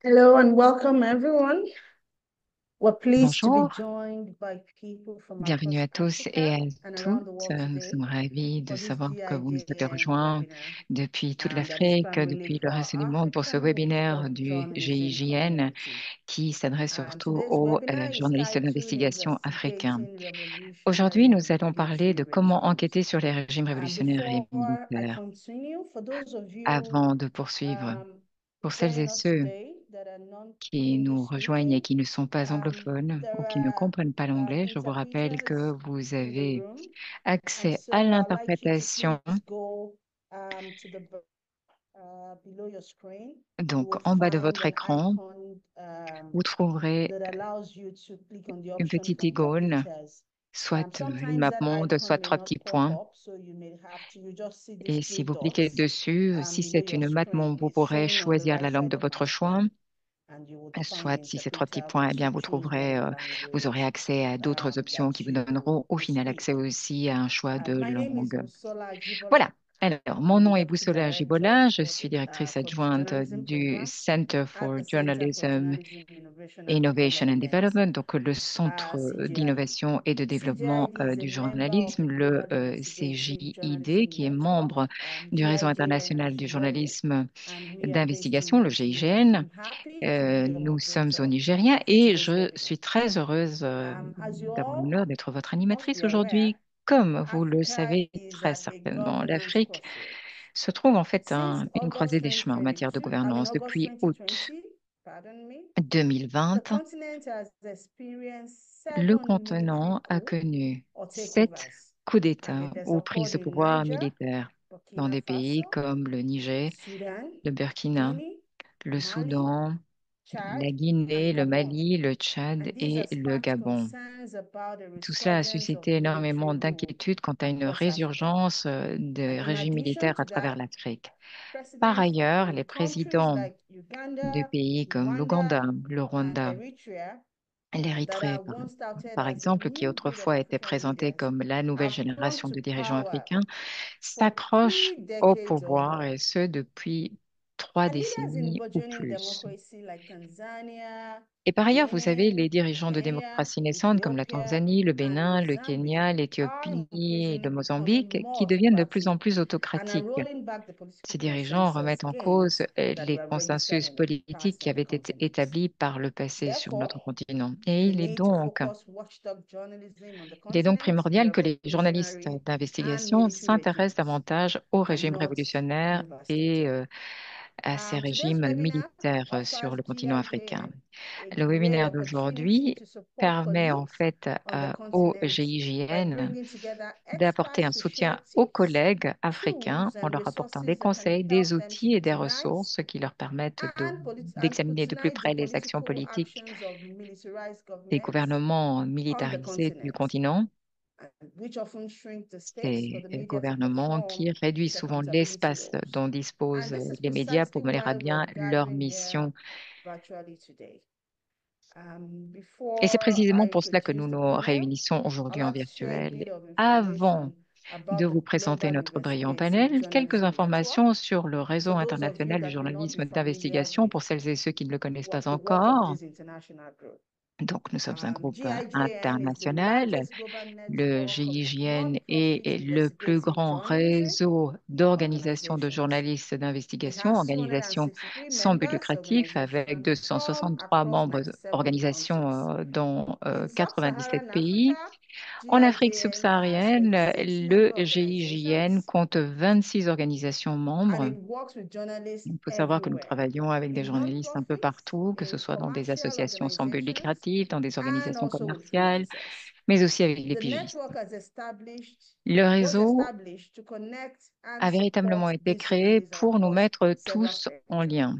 Hello and welcome, everyone. We're pleased to be Bonjour, joined by people from bienvenue across à tous et Africa à and around toutes. the world Nous today sommes ravis de for this savoir que vous nous avez GIJN rejoints webinar depuis toute that is l'Afrique, primarily depuis le for reste du our monde pour ce African webinaire watchdog du journalism GIJN community. qui s'adresse surtout Today's aux webinar is journalistes titled d'investigation africains. Investigating Aujourd'hui, Revolutionary nous and allons parler Military de comment Regimes. enquêter sur les régimes révolutionnaires et Before I militaires. continue, for those of you Avant de poursuivre, um, pour celles et joining us ceux today that are qui nous non-English rejoignent et speaking, qui ne sont pas anglophones ou there qui ne are comprennent pas l'anglais, je vous rappelle que interpreters vous in the avez room. And accès à so I'd like you to l'interprétation. please go to the below your screen. You Donc, will en bas de find votre an écran, icon vous trouverez that allows you to click on the une option petite icône, Interpreters. soit une Sometimes map that monde, icon soit may trois not petits pop points. up, so you may have to, you just see these Et si three vous cliquez dots dessus, si below c'est your une map monde, screen. vous It's pourrez showing on the choisir right la langue side de of my votre choix. screen. And you would find the Soit, si c'est trois petits interpreter points, eh to bien, vous choose trouverez, whatever vous aurez language accès à d'autres options qui that vous donneront au you final accès speak. aussi à un choix de My name is langue. Busola Ajibola. Voilà. Alors, mon I'm the nom est Deputy Boussoula Director Jibola. Je for suis the directrice adjointe Journalism du Program Center at for the Center for Journalism Journalism Innovation and Innovation and Development, Development, donc le Centre CGID. d'innovation et de développement CGID is a du member of the journalisme, le Global Investigative CJID, Journalism qui est Network, membre du Réseau GIJN international as du well, journalisme and we are based in d'investigation, le Nigeria. GIGN. I'm happy to be your Nous sommes au moderator Nigeria for et today's je webinar. suis très heureuse As you d'avoir all l'honneur d'être votre must animatrice be aware, aujourd'hui. Comme vous le Africa savez is très at a certainement, governance l'Afrique crossroads. se trouve en fait Since une August croisée des chemins en matière de 2022, I mean gouvernance. August Depuis août 2020, pardon me, the 2020, continent has experienced le 7 military continent a coups connu or 7 takeovers, coups and d'État it has ou prises occurred de in pouvoir Niger, militaires dans Burkina des pays Faso, comme le Niger, Sudan, le Burkina, Guinea, le Mali, Soudan, Chad, la and Guinée, le Gabon. Mali, le Tchad And these et have le sparked Gabon. concerns about a Tout cela a resurgence of suscité military énormément rule d'inquiétudes quant à une across Africa. résurgence And de in régimes addition militaires to à travers that, l'Afrique. Par presidents ailleurs, in les countries présidents like de Uganda, pays comme l'Ouganda, Rwanda, le and Rwanda, Eritrea, that l'Érythrée, are once touted par as a exemple, qui new breed of autrefois était African présenté leaders, comme la nouvelle have come génération to de dirigeants power africains, for s'accrochent three au decades or pouvoir, more. et ce depuis trois And leaders in décennies ou burgeoning plus. democracy like Tanzania, Et par ailleurs, vous avez Benin, les dirigeants de Kenya, démocratie naissante comme la Ethiopia, Tanzanie, le and Bénin, le Kenya, Mozambique are l'Éthiopie et le increasingly becoming Mozambique, qui more deviennent de plus en autocratic plus and are autocratiques. rolling back the political Ces dirigeants consensus remettent en cause gains that les were registered consensus in the politiques past qui on the avaient été continent. établis par le passé sur Therefore, notre continent. Et the need to focus watchdog journalism on the il est donc continent primordial que les journalistes revolutionary and d'investigation military s'intéressent regimes davantage aux and régimes not révolutionnaires et devastated. à ces Today's régimes webinar militaires sur offers le continent africain. GIJN a Le great webinaire opportunity d'aujourd'hui to support permet en colleagues fait on the au continent by GIGN bringing together d'apporter un experts to share soutien aux tips, collègues africains tools, en and leur apportant des resources that can conseils, des help them outils et des scrutinize ressources qui leur permettent and d'examiner de plus scrutinize the près les actions political politiques actions of militarized des governments gouvernements on the militarisés du continent, continent, which often shrink the space for ces the media to gouvernements perform qui réduisent its souvent accountability l'espace roles. dont And disposent this is les médias precisely pour mener à why we're bien leur gathering here mission. virtually today. Et c'est Before précisément I pour cela que introduce nous the nous panel, réunissons I'd aujourd'hui en like to share a virtuel. bit of Avant information de about the vous présenter Global notre brillant Investigative panel, quelques Journalism Network. informations sur le réseau For those of you international du that may not be journalisme familiar d'investigation with pour celles et ceux qui ne le connaissent pas the work of encore. this international group. Donc, nous sommes un groupe GIJN is the international. largest global Le network of GIGN non-profit est le plus investigative grand journalism réseau d'organisations de organizations. journalistes It d'investigation, has organisations 263 sans but members lucratif, avec organizations from 263 across membres, 97 organisations countries. dans In 97 sub-Saharan pays. Africa, En Afrique GIJN has subsaharienne, 36 le member GIGN organizations, compte 26 organisations and membres. it works with journalists Il faut savoir que nous everywhere travaillons avec des in journalistes un peu non-profits, partout, que ce in soit dans des commercial associations sans but organizations, lucratif, dans des and organisations also with commerciales, freelancers. mais aussi avec les The pigistes. network Le was réseau established to connect and a support véritablement été this créé journalism pour nous across mettre several tous en spectrum. lien,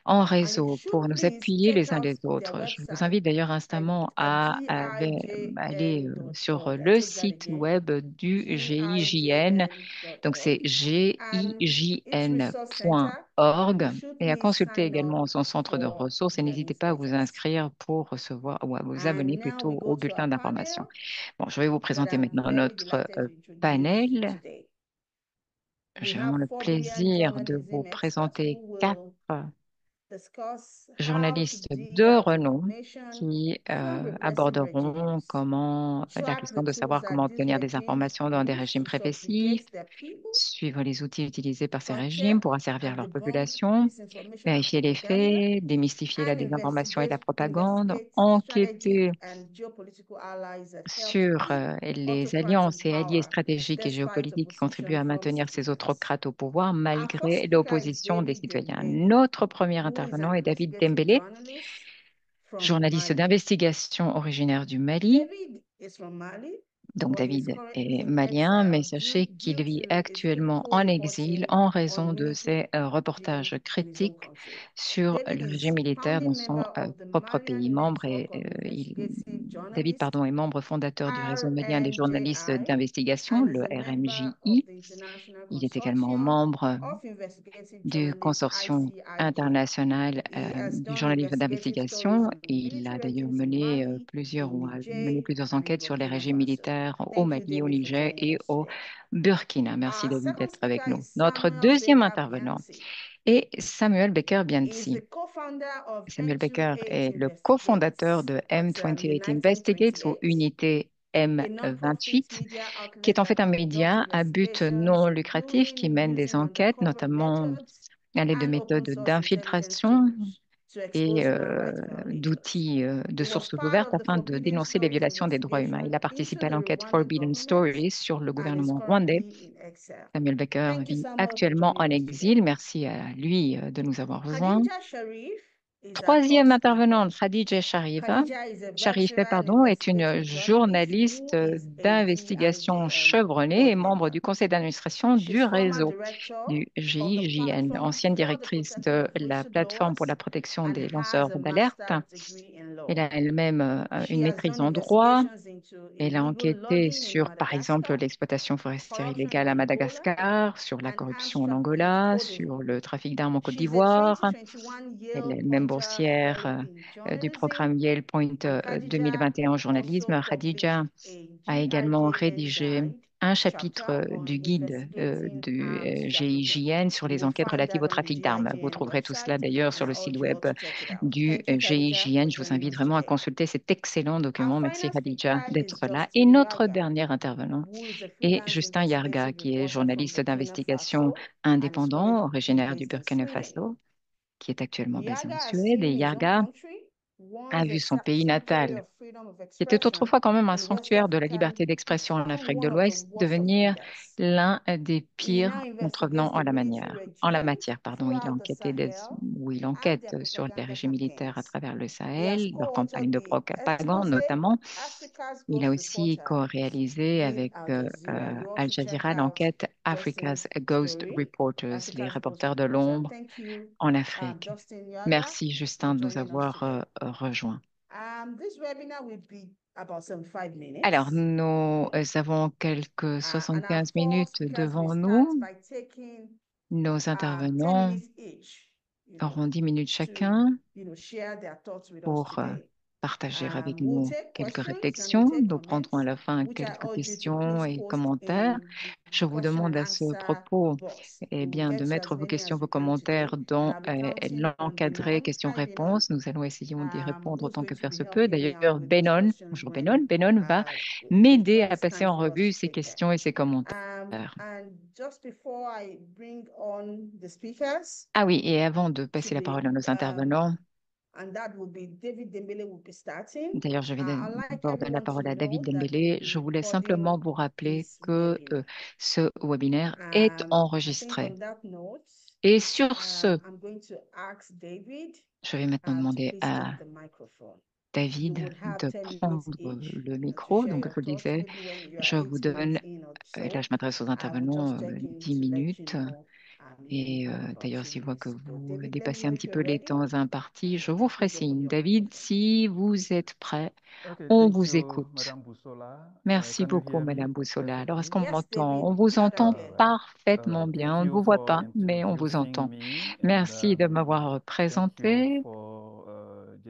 en And you réseau, should pour nous please appuyer check les uns out les their autres. Je vous website invite d'ailleurs instamment at aller sur gijn.org. I le take that site again, web du GIJN. Donc c'est gijn.org. And its resource center, and you gijn.org should et à please consulter sign up également son centre de for ressources et their n'hésitez pas à vous newsletters. inscrire pour recevoir ou à vous abonner And now we plutôt go au to bulletin our panel d'information. Bon, je vais vous that présenter I'm maintenant very notre delighted to introduce panel. today. We J'ai have vraiment le four brilliant plaisir de vous journalism experts who présenter quatre will discuss how to journalistes de dig out renom information, qui even repressive aborderont regimes, comment la track question the de tools savoir that comment these obtenir des regimes informations dans des use régimes to répressifs, subjugate their people, suivre les outils utilisés par ces counter régimes pour asservir and leur debunk population, misinformation and vérifier les propaganda, faits, démystifier la and désinformation et la propagande, investigate strategic enquêter and geopolitical allies that help to sur keep les autocrats in alliances et alliés power stratégiques et despite géopolitiques qui contribuent opposition à from maintenir ces citizens. autocrates au pouvoir Our first malgré speaker is l'opposition des David citoyens. Dembele, Notre premier who is an intervenant est David investigative Dembélé, journalist from journaliste Mali. d'investigation originaire du Mali. David is from Mali, Donc but he's David currently est in malien, mais exile sachez due qu'il vit to his actuellement hateful en exil reporting en on raison de military ses reportages coup in his own critiques country. sur David le is régime militaire dans founding son member of the propre Malian pays. Network of Investigative David, Journalists, pardon, est membre fondateur du réseau malien des journalistes RNJI, d'investigation, and is le a member of RMJI. the International Il est également Consortium membre of Investigative du Journalists, consortium ICIJ. international He has du done journalisme investigative stories d'investigation. on Il a military d'ailleurs regimes in mené Mali, in ou a mené Niger, plusieurs and in enquêtes sur les Burkina régimes Faso. militaires au Thank you, Mali, au David, for Niger joining et us au today. Burkina. Merci Our David second d'être speaker avec nous. is Notre Samuel deuxième Baker intervenant Bianci. est Samuel Baker He is the Bianci. co-founder of Samuel Baker M28 est le cofondateur Investigates de at M28 United Investigates ou 28, unité a non-profit M28, media qui outlet est en that fait un conducts média à but investigations non lucratif qui including mène des using enquêtes, undercover notamment methods à l'aide de and open méthodes source intelligence d'infiltration tools to et expose human rights violators. d'outils de He was sources part ouvertes of the afin de Forbidden dénoncer les Stories violations des droits humains. Il investigation a into participé à the l'enquête Rwandan Forbidden government Stories sur le and is gouvernement rwandais. currently in exile. Samuel Baker Thank you, vit Samuel, for actuellement en joining us today. exil. Merci à lui de nous avoir rejoints. Khadija Sharif is our third Troisième speaker. intervenante, Khadija Sharifa. Khadija is a Sharifeh, veteran pardon, est une investigative journalist journaliste who is a d'investigation GIJN chevronnée et board membre member. du conseil d'administration du She's former réseau director du of the GIJN, platform ancienne for the directrice protection de of la plateforme pour whistleblowers la protection and des has lanceurs a d'alerte. master's degree in Elle law. a elle-même une She has maîtrise done en droit. investigations into Elle a illegal enquêté logging in sur, par exemple, Madagascar, l'exploitation forestière corruption illégale in à Angola, Madagascar, sur la and arms corruption en trafficking in Angola, Côte sur d'Ivoire. le trafic d'armes en Côte She's a d'Ivoire. 2021 Elle Yale est même Pointer Fellow boursière in du Journalism, programme Yale Point and Khadija 2021 en journalisme. also Khadija published a a également GIJN rédigé guide un chapter chapitre on du guide investigating du arms trafficking. GIJN sur You les will enquêtes find relatives that au on the trafic d'armes. Vous GIJN trouverez tout cela website, d'ailleurs and sur I le site urge you web all to check it out. du Thank you, Khadija, for GIJN. Je vous joining invite us vraiment à today. consulter cet excellent Our document. Merci final Khadija speaker is d'être là. Et Justin notre Yaga, dernier intervenant who is a est freelance Justin Yarga, investigative qui est reporter from journaliste Burkina d'investigation Faso and is indépendant, currently originaire du based in Burkina Sweden. Faso, qui est actuellement basé en Yaga has Suède. Et seen his own Yarga country, a once vu a son pays sanctuary natal, of freedom of qui était expression autrefois quand même un in West sanctuaire de la Africa, liberté d'expression en become Afrique de one of the l'Ouest, worst devenir offenders. l'un des He now pires contrevenants investigates the military en la regimes matière, pardon. Il a throughout the enquêté Sahel ou il and their enquête sur les propaganda régimes militaires à campaigns. travers le He has Sahel, leurs campagnes co-authored de the propagande expose notamment. Africa's Il a Ghost aussi Reporter co-réalisé with avec Al Jazeera. You Al also check Jazeera out l'enquête Africa's Justin's Ghost story, Reporters, les Africa's Ghost reporters de Reporter. l'ombre Thank you, en Afrique. Justin Yaga, Merci for Justin de nous joining us avoir today. rejoints. This webinar will be about 75 Alors, minutes. nous avons quelques And our 75 four minutes speakers will devant start nous. by taking Nos 10 intervenants minutes each, auront 10 minutes to, chacun share their thoughts with us pour today. partager avec We'll nous take quelques questions and we'll réflexions. take Nous prendrons à comments, la fin which I quelques urge you to questions please et post commentaires. in Je the vous question and demande à ce answer propos box. eh We will bien, de get to as mettre vos many questions, as vos we can commentaires today, and dans I'll be counting on l'encadré Benon. Hi, Benon. questions-réponses. Nous allons essayer d'y répondre Who's autant going que to faire be se peut. helping me out D'ailleurs, with these Benon, questions bonjour Benon, when Benon va m'aider when à it's passer time en for us revue to ces take them. questions et ces commentaires. And just before I bring on the speakers Ah oui, et avant de to passer la parole à nos the intervenants, and that will be David Dembele will be starting. d'ailleurs, je vais I'd like d'abord donner la everyone to parole à know David that we'll Dembélé. be Je voulais simplement recording vous rappeler this que webinar. ce webinaire est I think enregistré. on that note, Et sur ce, I'm going to ask David je vais maintenant to demander please à take the microphone. You David would have de 10 prendre minutes each, le to micro. share Donc, your je le thoughts. disais, Maybe when you are je vous 8 minutes donne, in or et là so, je m'adresse aux I will intervenants, just check in 10 to let you minutes. know Et you have about d'ailleurs, 2 si je vois que minutes to go. vous David, let me dépassez know un if petit peu you're les ready. temps impartis, je vous ferai Please open signe. your David, microphone. si vous êtes prêt, Okay, on thank vous you, écoute. Madame Boussola. Merci Can you beaucoup, hear me Madame Boussola. Alors, est-ce qu'on perfectly? Yes, m'entend? David, On vous loud and entend All clear. right. parfaitement bien. Thank On ne you vous voit for pas, mais on vous introducing entend. me, and Merci de m'avoir thank you présenté. for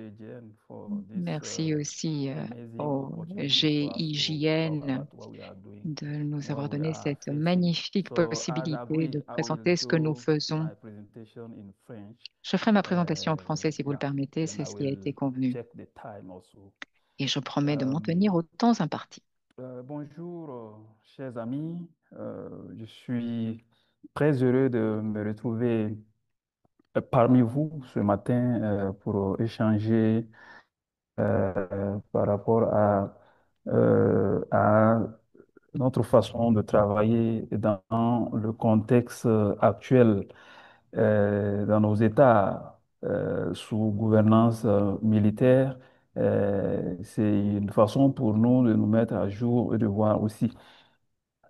JGN for this Merci aussi amazing au opportunity for us to talk GIGN about what we are doing de nous and what avoir we donné are cette facing. magnifique So, as possibilité de agreed, I will présenter ce que nous do faisons. my presentation in French. Je ferai ma présentation en Uh, français si vous le yeah, permettez, then c'est I ce qui a été will convenu. check the time also. Et je promets de m'en Um, tenir au temps imparti. Bonjour, chers amis. Je suis très heureux de me retrouver parmi vous ce matin pour échanger par rapport à notre façon de travailler dans le contexte actuel dans nos États sous gouvernance militaire. C'est une façon pour nous de nous mettre à jour et de voir aussi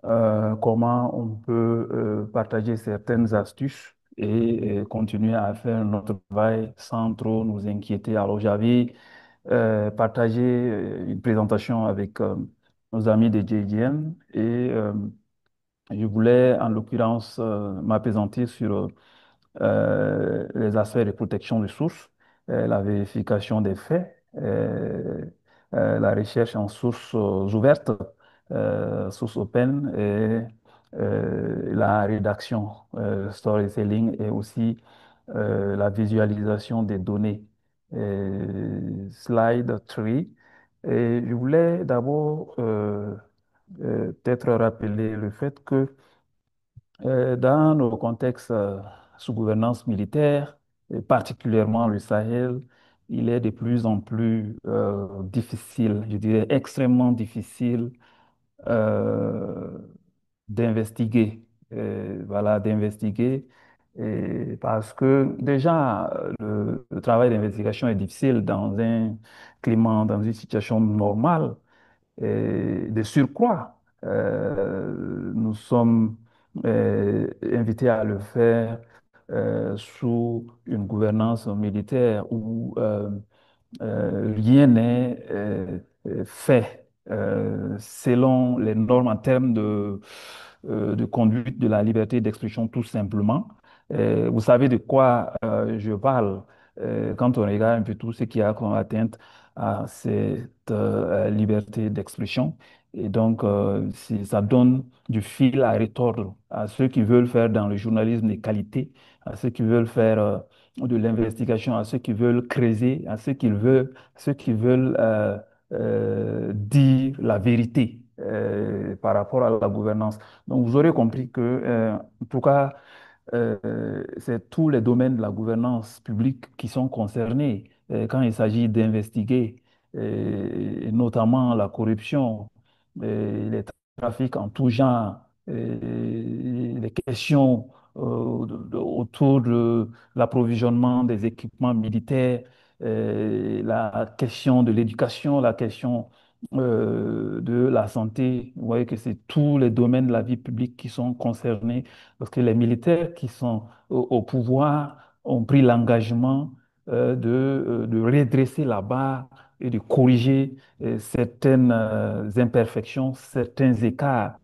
comment on peut partager certaines astuces et continuer à faire notre travail sans trop nous inquiéter. Alors, j'avais partagé une présentation avec nos amis de JGN et je voulais en l'occurrence m'appesantir sur les aspects de protection de sources, la vérification des faits, la recherche en sources ouvertes, sources open et la rédaction, storytelling et aussi la visualisation des données. Slide 3. Et je voulais d'abord peut-être rappeler le fait que dans nos contextes sous gouvernance militaire, et particulièrement le Sahel, il est de plus en plus difficile, je dirais extrêmement difficile euh, d'investiguer. Voilà, d'investiguer. Et parce que déjà, le travail d'investigation est difficile dans un climat, dans une situation normale. Et de surcroît, nous sommes invités à le faire sous une gouvernance militaire où rien n'est fait selon les normes en termes de conduite de la liberté d'expression, tout simplement. Vous savez de quoi je parle quand on regarde un peu tout ce qui a comme atteinte à cette liberté d'expression. Et donc, ça donne du fil à retordre à ceux qui veulent faire dans le journalisme de qualité, à ceux qui veulent faire de l'investigation, à ceux qui veulent creuser, à ceux qui veulent dire la vérité par rapport à la gouvernance. Donc, vous aurez compris que, en tout cas, c'est tous les domaines de la gouvernance publique qui sont concernés quand il s'agit d'investiguer, et notamment la corruption, les trafics en tout genre, les questions autour de l'approvisionnement des équipements militaires, la question de l'éducation, la question de la santé. Vous voyez que c'est tous les domaines de la vie publique qui sont concernés parce que les militaires qui sont au pouvoir ont pris l'engagement de redresser la barre et de corriger certaines imperfections, certains écarts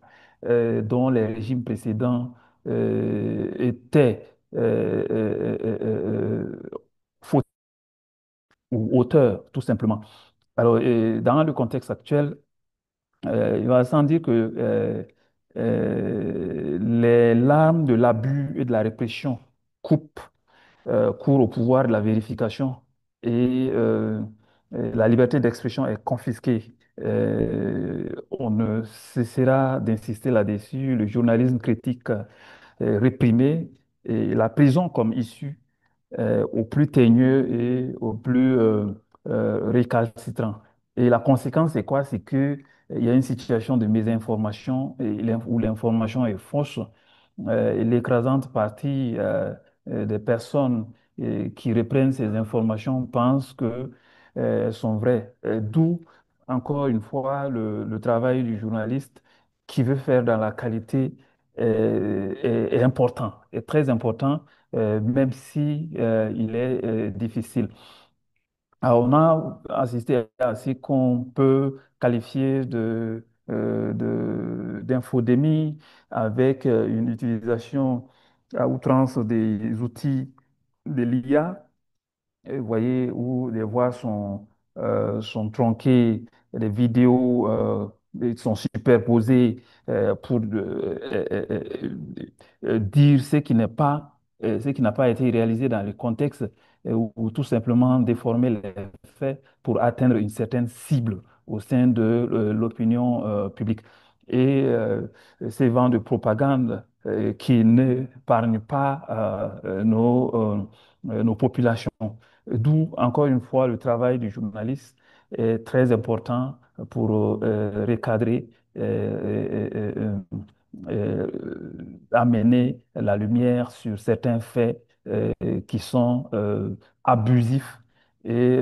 dont les régimes précédents étaient faute ou auteurs, tout simplement. Alors, dans le contexte actuel, il va sans dire que les larmes de l'abus et de la répression coupent court au pouvoir de la vérification et la liberté d'expression est confisquée. On ne cessera d'insister là-dessus. Le journalisme critique réprimé et la prison comme issue au plus teigneux et au plus récalcitrant. Et la conséquence, c'est quoi? C'est que il y a une situation de mésinformation où l'information est fausse. Et l'écrasante partie des personnes qui reprennent ces informations pensent que elles sont vraies. D'où, encore une fois, le travail du journaliste qui veut faire dans la qualité est important, est très important, même si il est difficile. Alors, on a assisté à ce qu'on peut qualifier d'infodémie avec une utilisation à outrance des outils de l'IA Vous voyez, où les voix sont tronquées, les vidéos sont superposées pour dire ce qui n'est pas, ce qui n'a pas été réalisé dans le contexte ou tout simplement déformer les faits pour atteindre une certaine cible au sein de l'opinion publique. Et ces vents de propagande qui n'épargnent pas nos populations. D'où, encore une fois, le travail du journaliste est très important pour recadrer, euh, euh, euh, amener la lumière sur certains faits qui sont abusifs. Et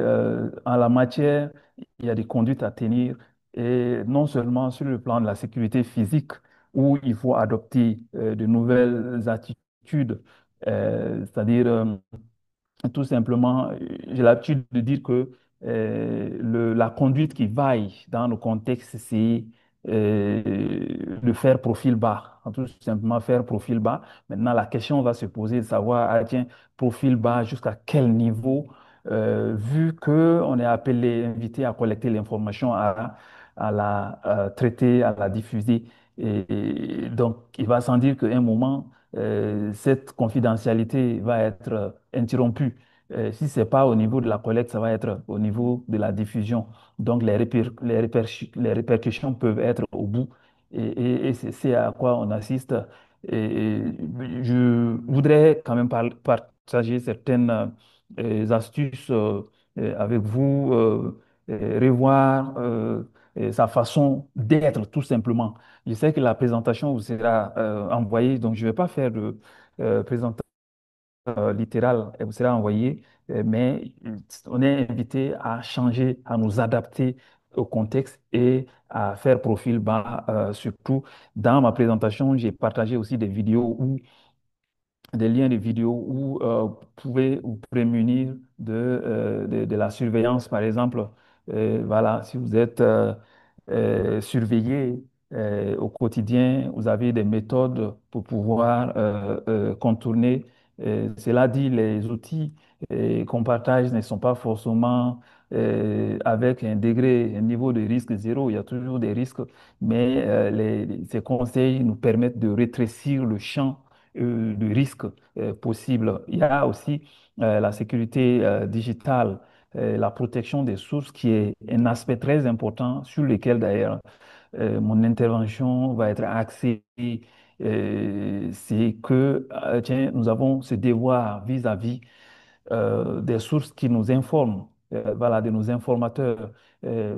en la matière, il y a des conduites à tenir, et non seulement sur le plan de la sécurité physique, où il faut adopter de nouvelles attitudes, c'est-à-dire tout simplement, j'ai l'habitude de dire que la conduite qui vaille dans nos contextes, c'est de faire profil bas. Tout simplement faire profil bas. Maintenant, la question va se poser de savoir, ah, tiens, profil bas, jusqu'à quel niveau, vu qu'on est appelé, invité à collecter l'information, à la traiter, à la diffuser. Et donc, il va sans dire qu'à un moment, cette confidentialité va être interrompue. Si ce n'est pas au niveau de la collecte, ça va être au niveau de la diffusion. Donc, les répercussions peuvent être au bout. Et c'est à quoi on assiste. Et je voudrais quand même partager certaines astuces avec vous, revoir sa façon d'être, tout simplement. Je sais que la présentation vous sera envoyée, donc je ne vais pas faire de présentation littérale, elle vous sera envoyée, mais on est invité à changer, à nous adapter au contexte et à faire profil bas. Surtout, dans ma présentation, j'ai partagé aussi des vidéos où des liens de vidéos où vous pouvez vous prémunir de la surveillance, par exemple. Voilà, si vous êtes surveillé au quotidien, vous avez des méthodes pour pouvoir contourner. Cela dit, les outils qu'on partage ne sont pas forcément avec un degré, un niveau de risque zéro. Il y a toujours des risques, mais ces conseils nous permettent de rétrécir le champ de risques possibles. Il y a aussi la sécurité digitale, la protection des sources, qui est un aspect très important sur lequel d'ailleurs mon intervention va être axée. C'est que tiens, nous avons ce devoir vis-à-vis des sources qui nous informent, voilà, de nos informateurs.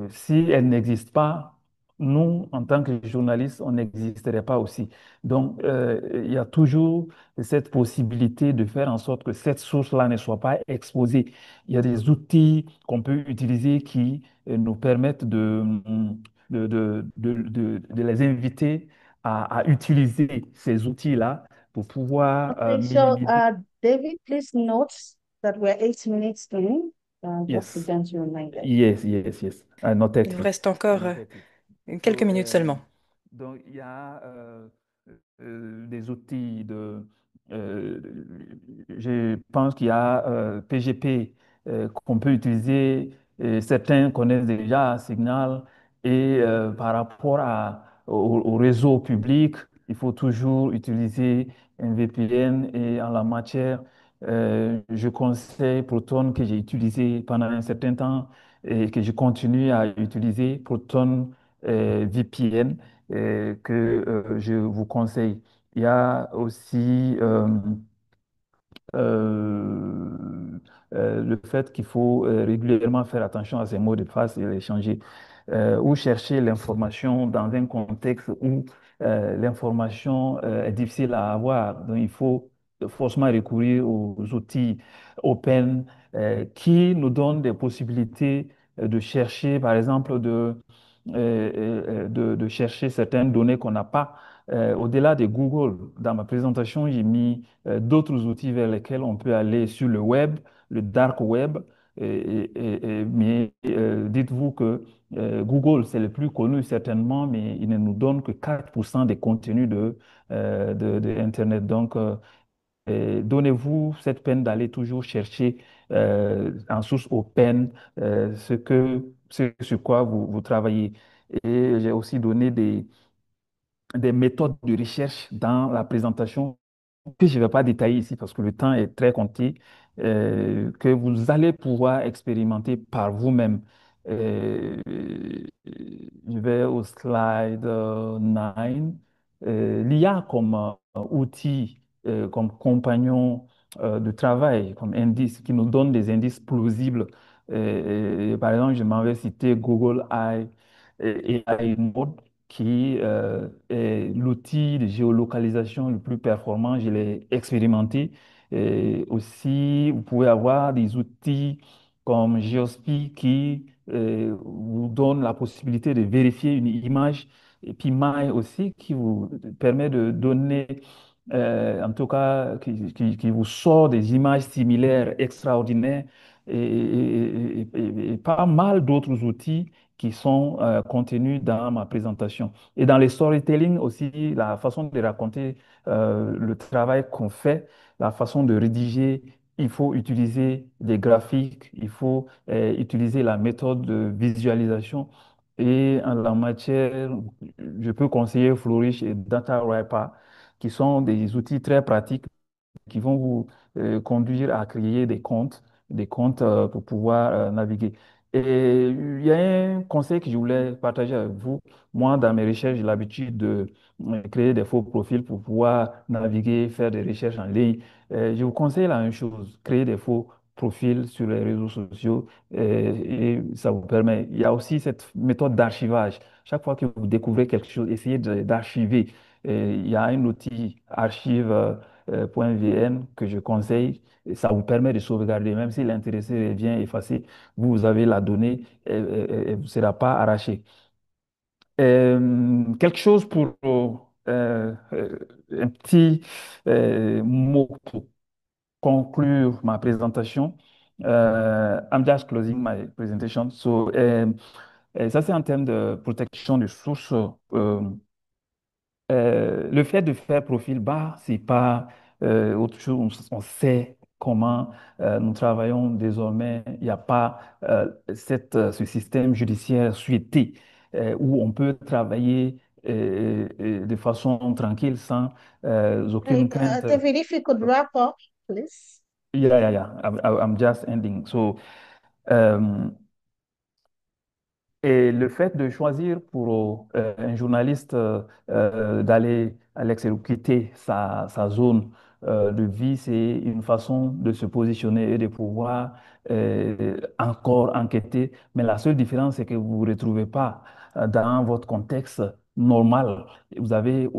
Si elles n'existent pas, nous, en tant que journalistes, on n'existerait pas aussi. Donc, il y a toujours cette possibilité de faire en sorte que cette source-là ne soit pas exposée. Il y a des outils qu'on peut utiliser qui nous permettent de les inviter à utiliser ces outils-là pour pouvoir Okay, so minimiser. David, please note that we're 8 minutes in, just a Yes. gentle reminder. Yes, yes, yes. I Il noted vous it. reste I encore noted it. quelques So, minutes seulement. donc, il y a des outils euh, je pense qu'il y a PGP qu'on peut utiliser. Et certains connaissent déjà Signal. Et par rapport au réseau public, il faut toujours utiliser un VPN. Et en la matière, je conseille Proton que j'ai utilisé pendant un certain temps et que je continue à utiliser, Proton VPN, que je vous conseille. Il y a aussi le fait qu'il faut régulièrement faire attention à ces mots de passe et les changer, ou chercher l'information dans un contexte où l'information est difficile à avoir. Donc, il faut forcément recourir aux outils open qui nous donnent des possibilités de chercher, par exemple, de chercher certaines données qu'on n'a pas. Au-delà de Google, dans ma présentation, j'ai mis d'autres outils vers lesquels on peut aller sur le web, le dark web. Mais dites-vous que Google, c'est le plus connu certainement, mais il ne nous donne que 4% des contenus de Internet. Donc, donnez-vous cette peine d'aller toujours chercher en source open ce sur quoi vous travaillez. Et j'ai aussi donné des méthodes de recherche dans la présentation que je ne vais pas détailler ici parce que le temps est très compté, que vous allez pouvoir expérimenter par vous-même. Euh, je vais au slide 9. L'IA comme outil, comme compagnon de travail, comme indice, qui nous donne des indices plausibles. Par exemple, je m'en vais citer Google AI, AI Mode qui est l'outil de géolocalisation le plus performant. Je l'ai expérimenté. Et aussi, vous pouvez avoir des outils comme Geospi qui vous donne la possibilité de vérifier une image. Et puis Mai aussi qui vous permet de donner, en tout cas, qui vous sort des images similaires extraordinaires et pas mal d'autres outils qui sont contenus dans ma présentation. Et dans les storytelling aussi, la façon de raconter le travail qu'on fait, la façon de rédiger, il faut utiliser des graphiques, il faut utiliser la méthode de visualisation. Et en la matière, je peux conseiller Flourish et DataWrapper, qui sont des outils très pratiques qui vont vous conduire à créer des comptes pour pouvoir naviguer. Et il y a un conseil que je voulais partager avec vous. Moi, dans mes recherches, j'ai l'habitude de créer des faux profils pour pouvoir naviguer, faire des recherches en ligne. Je vous conseille la même chose, créer des faux profils sur les réseaux sociaux et ça vous permet. Il y a aussi cette méthode d'archivage. Chaque fois que vous découvrez quelque chose, essayez d'archiver. Il y a un outil archive. .vn que je conseille. Et ça vous permet de sauvegarder, même si l'intéressé vient effacer, vous avez la donnée et, elle ne sera pas arrachée. Quelque chose pour un petit mot pour conclure ma présentation. I'm just closing my presentation. So, ça, c'est en termes de protection de sources. Le fait de faire profil bas, c'est pas autre chose. On sait comment nous travaillons désormais. Il n'y a pas ce système judiciaire souhaité où on peut travailler de façon tranquille sans aucune Hey, crainte. David, if you could wrap up, please. Yeah, yeah, yeah. I'm just ending. So, um, et le fait de choisir pour un journaliste d'aller à l'extérieur, quitter sa zone de vie, c'est une façon de se positionner et de pouvoir encore enquêter. Mais la seule différence, c'est que vous ne vous retrouvez pas dans votre contexte normal. Vous avez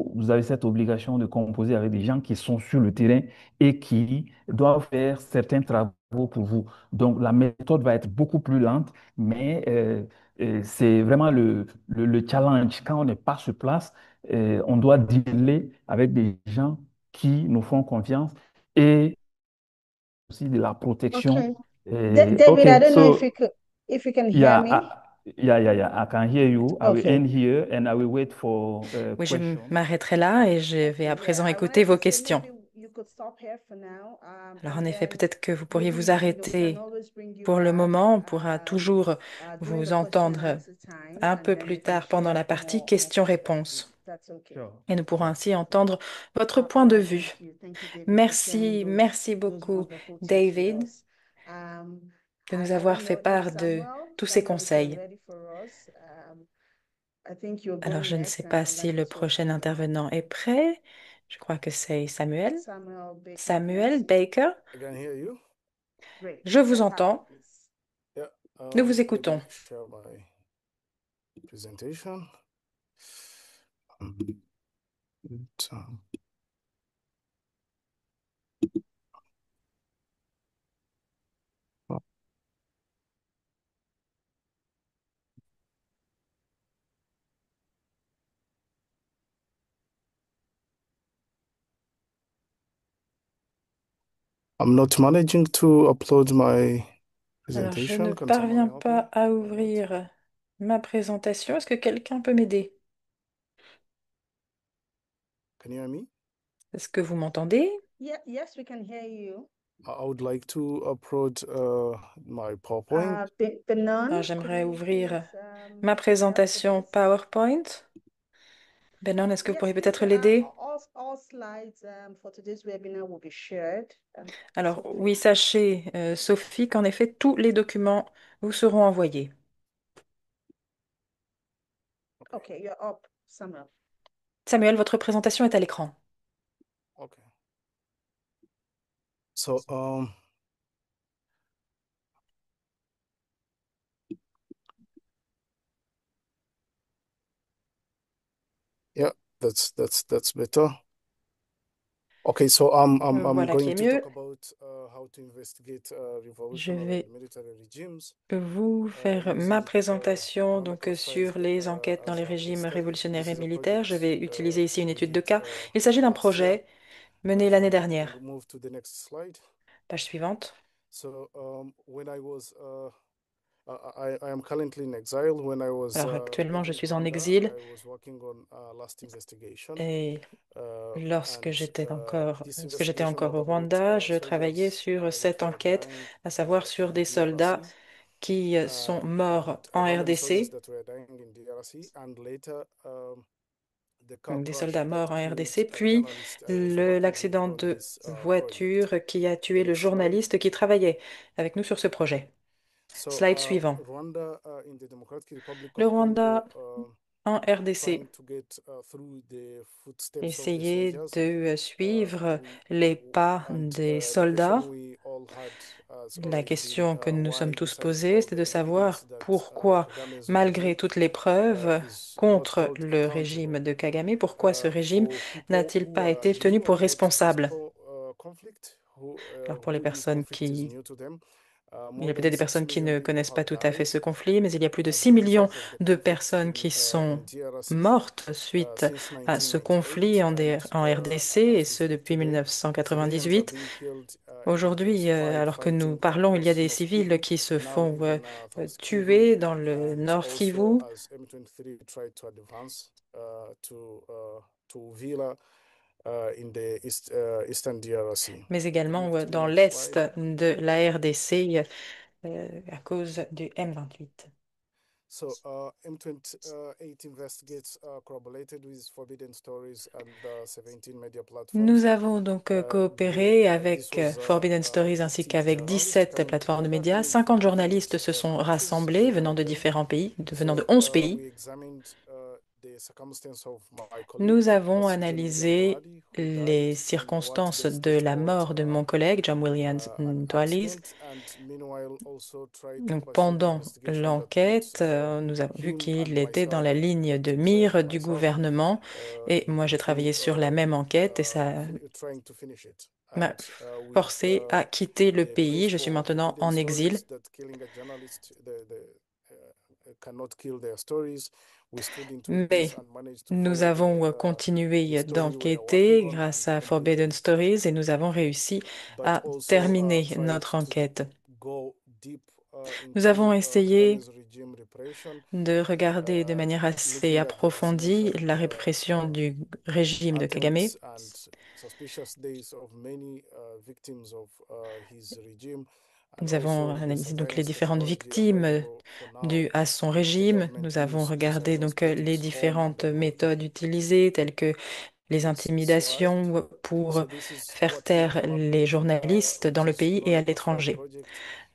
cette obligation de composer avec des gens qui sont sur le terrain et qui doivent faire certains travaux pour vous. Donc, la méthode va être beaucoup plus lente, mais et c'est vraiment le challenge. Quand on n'est pas sur place, on doit dealer avec des gens qui nous font confiance et aussi de la protection. Okay. David, I Okay, don't know so if you can hear yeah, me. yeah, I can hear you. I will Okay. end here and I will wait for Oui, questions. m'arrêterai là et je vais Okay, à présent yeah. I écouter wanted vos to say questions. maybe you could stop here for now, Alors, en and effet, then peut-être que vous pourriez vous maybe we can arrêter always bring you pour le back moment. On pourra toujours during vous the question and entendre answer time, un and peu then we plus can tard pendant share la partie more perspective. questions-réponses. That's okay. Sure, Et nous pourrons sure. ainsi entendre votre point All de right, vue. thank you, David, for sharing Merci, merci those beaucoup, wonderful tips with David, us. Um, de nous I avoir don't fait know if part de tous ces Samuel, if you're conseils. ready for us. I think you're Alors, going je ne sais next, pas and I'd si like to le hear prochain from you. intervenant est prêt. Je crois que c'est Samuel. Samuel Baker, Samuel yes. Baker, I can hear you. Great. je vous Let's have it, entends. please. Yeah. Nous vous Let me écoutons. share my presentation. It, I'm not managing to upload my Alors, je presentation. ne Can somebody parviens help me? pas à Or not? ouvrir ma présentation. Est-ce que quelqu'un peut m'aider? Can you hear me? Est-ce que vous m'entendez? Yeah, yes, we can hear you. I would like to upload my PowerPoint. Alors, Benon, could j'aimerais you ouvrir please ma help with présentation this? PowerPoint. Benon, est-ce que vous Yes, pourriez please. peut-être l'aider? All slides for today's webinar will be shared. Alors, Sophie. oui, sachez, Sophie, qu'en effet, tous les documents vous seront envoyés. Okay, you're up, Samuel. Samuel, votre présentation est à l'écran. Okay. So yeah, that's better. Okay, so I'm Voilà qui going est to talk mieux. about how to investigate Je revolutionary vais and military regimes vous faire ma using présentation Rwanda classified sur les enquêtes dans as les a case régimes study. révolutionnaires This et is a militaires. Je vais project utiliser ici une we étude de did cas. Il s'agit d'un last year. projet mené l'année You can dernière. move to the next slide. Page suivante. So when I was I am currently in exile. When I was Alors actuellement, je in suis en Rwanda, exil I was working on last investigation. et lorsque And j'étais encore au Rwanda, je travaillais sur cette which were enquête, dying à savoir sur in des soldats DRC qui sont morts and en Rwandan soldiers RDC, that were dying in DRC. And later, the car donc des crash soldats that morts en killed RDC, a puis journalist I was working with l'accident on de this project. voiture qui a tué The le next slide. journaliste qui travaillait avec nous sur ce projet. So Slide suivant. Rwanda in the Democratic Republic Le of Rwanda Congo, en RDC. trying to get through the footsteps of the Essayer soldiers. de suivre We les pas and des the question soldats. we all had has La always been question que nous nous sommes why, tous besides posée, all c'était the de evidence savoir that pourquoi, Kagame's malgré regime toutes les preuves is not contre held le régime accountable de Kagame, pourquoi ce régime for people n'a-t-il who pas are été tenu new pour about this responsable? conflict, Alors pour les who this personnes conflict is qui... new to them. Il y More a than peut-être des 6 personnes qui million ne people connaissent pas have tout à fait died ce conflit, mais il y a plus de as 6 a millions result of the de conflict personnes qui in sont DRC mortes suite since à ce conflit 1998, and en RDC, et ce depuis today civilians are 1998. being killed in Aujourd'hui, intensified alors que nous fighting parlons, il y a across des North Kivu, civils qui se now font even South Kivu, tuer dans le and Nord also Kivu, as M23 tried to advance to Villa in the eastern DRC. mais We can également move to the dans next l'est slide. de la RDC à cause du M28. So M28 investigates corroborated with Forbidden Stories and 17 media Nous platforms. avons donc coopéré This avec was Forbidden Stories ainsi 50 qu'avec journalists 17 coming plateformes de together, médias. coming from 50 journalistes different se sont countries, rassemblés some venant of de them. différents pays, venant de So 11 pays. we examined the circumstance of my colleague, Nous avons John William analysé Dwadi, who died, les and what circonstances the de state la called mort de mon collègue, John Williams an Dwallis. accident, and meanwhile also tried to Donc, pursue the pendant investigation that put l'enquête, nous avons vu him and qu'il était dans myself, la and ligne de it mire du myself, gouvernement et moi j'ai into travaillé sur la même enquête et ça trying to finish it. m'a And with forcé à quitter le the pays. Je suis principle of maintenant forbidden en exil. stories, that killing a journalist cannot kill their stories, we stood into Mais this and managed to nous follow avons the continué story we are working d'enquêter on and grâce à completed Forbidden it. Stories et nous avons réussi But à also terminer tried notre to enquête. go deep Nous avons into essayé Kagame's regime repression, de regarder de manière assez looking at the approfondie asymmetric la répression du régime de Kagame. attempts and suspicious days of many victims of his regime, and Nous avons also the analysé donc les surveillance différentes technology victimes available for now dues à son that the régime. government Nous avons use to regardé silence donc les critics home and différentes abroad. méthodes utilisées, telles que les Next slide. intimidations pour So this is faire what we taire les collaborated, journalistes dans which le is pays et à Rwanda Classified l'étranger. Project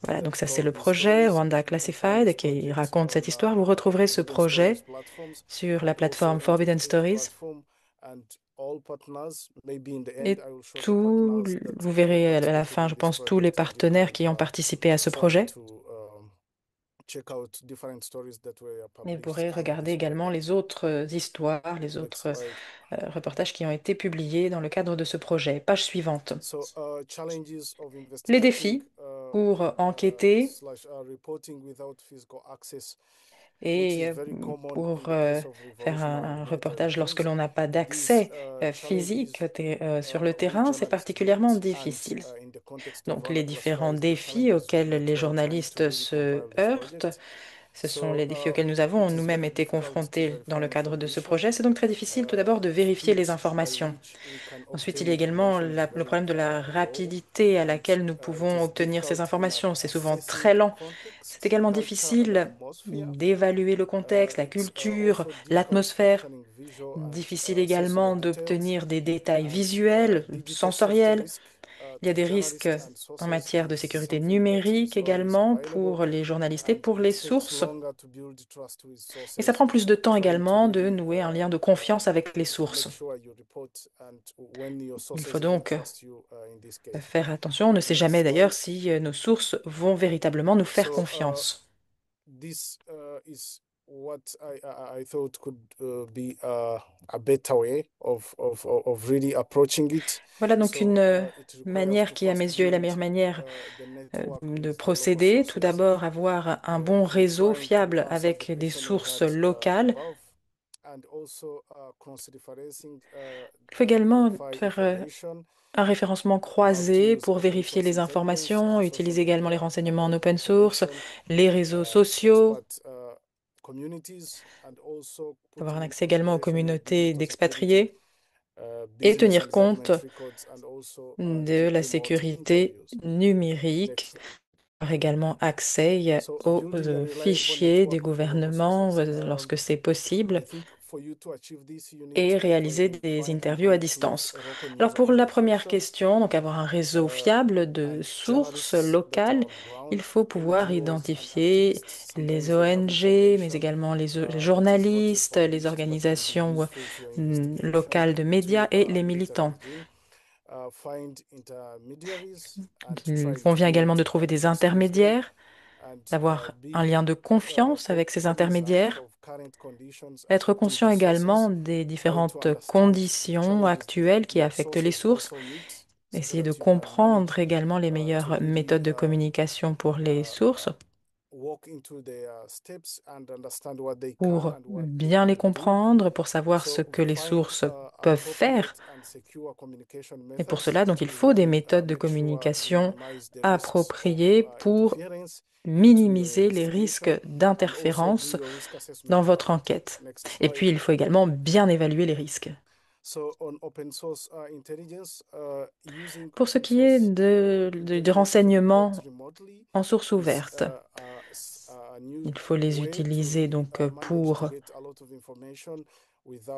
Voilà, that donc ça c'est told le these projet stories. Rwanda You can find Classified this qui project raconte cette on histoire. Vous retrouverez ce Forbidden Stories projet platforms sur la and also plateforme Forbidden M28 Stories. platform, and all partners. Maybe in the end, Et I will show the tout, partners that vous verrez à la participated fin, in je this pense, tous les project, and you partenaires can qui ont participé à ce try projet. to check out different stories that were Et vous published pourrez on regarder this également project. les autres histoires, les Next autres slide. reportages qui ont été publiés dans le cadre de ce projet. Page suivante. So challenges of Les investigating défis pour enquêter slash reporting without physical access, which is et very common pour in the case of faire revolutionary and un military reportage lorsque regimes. l'on n'a pas These d'accès physique challenges sur le many terrain, c'est journalists particulièrement meet, and difficile. in the context of Donc les Rwanda différents Classified, défis challenges auxquels that les we are trying to journalistes really se compile this heurtent project Ce sont les défis auxquels nous avons nous-mêmes été confrontés dans le cadre de ce projet. C'est donc très difficile tout d'abord de vérifier les informations. Ensuite, il y a également le problème de la rapidité à laquelle nous pouvons obtenir ces informations. C'est souvent très lent. C'est également difficile d'évaluer le contexte, la culture, l'atmosphère. Difficile également d'obtenir des détails visuels, sensoriels. Il y a des risques en matière de sécurité numérique également pour les journalistes et pour les sources. Et ça prend plus de temps également de nouer un lien de confiance avec les sources. Il faut donc faire attention. On ne sait jamais d'ailleurs si nos sources vont véritablement nous faire confiance. This is what I thought could be a better way of really approaching it. Voilà donc une manière qui, à mes yeux, est la meilleure manière de procéder. Tout d'abord, avoir un bon réseau fiable avec des sources locales. Il faut également faire un référencement croisé pour vérifier les informations, utiliser également les renseignements en open source, les réseaux sociaux, avoir un accès également aux communautés d'expatriés et tenir compte de la sécurité numérique, avoir également accès aux fichiers des gouvernements lorsque c'est possible et réaliser des interviews à distance. Alors pour la première question, donc avoir un réseau fiable de sources locales, il faut pouvoir identifier les ONG, mais également les journalistes, les organisations locales de médias et les militants. Il convient également de trouver des intermédiaires, d'avoir un lien de confiance avec ces intermédiaires, être conscient également des différentes conditions actuelles qui affectent les sources, essayer de comprendre également les meilleures méthodes de communication pour les sources, pour bien les comprendre, pour savoir ce que les sources peuvent faire. Et pour cela, donc, il faut des méthodes de communication appropriées pour minimiser les risques d'interférence dans votre enquête. Et puis, il faut également bien évaluer les risques. Pour ce qui est de renseignements en source ouverte, il faut les utiliser donc pour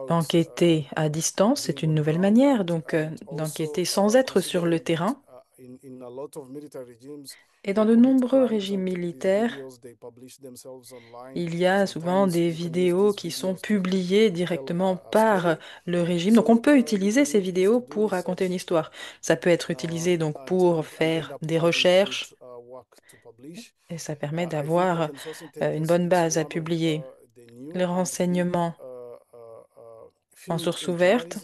enquêter à distance. C'est une nouvelle manière donc d'enquêter sans être sur le terrain. Et dans de nombreux régimes militaires, il y a souvent des vidéos qui sont publiées directement par le régime. Donc on peut utiliser ces vidéos pour raconter une histoire. Ça peut être utilisé donc pour faire des recherches et ça permet d'avoir une bonne base à publier. Les renseignements en source ouverte,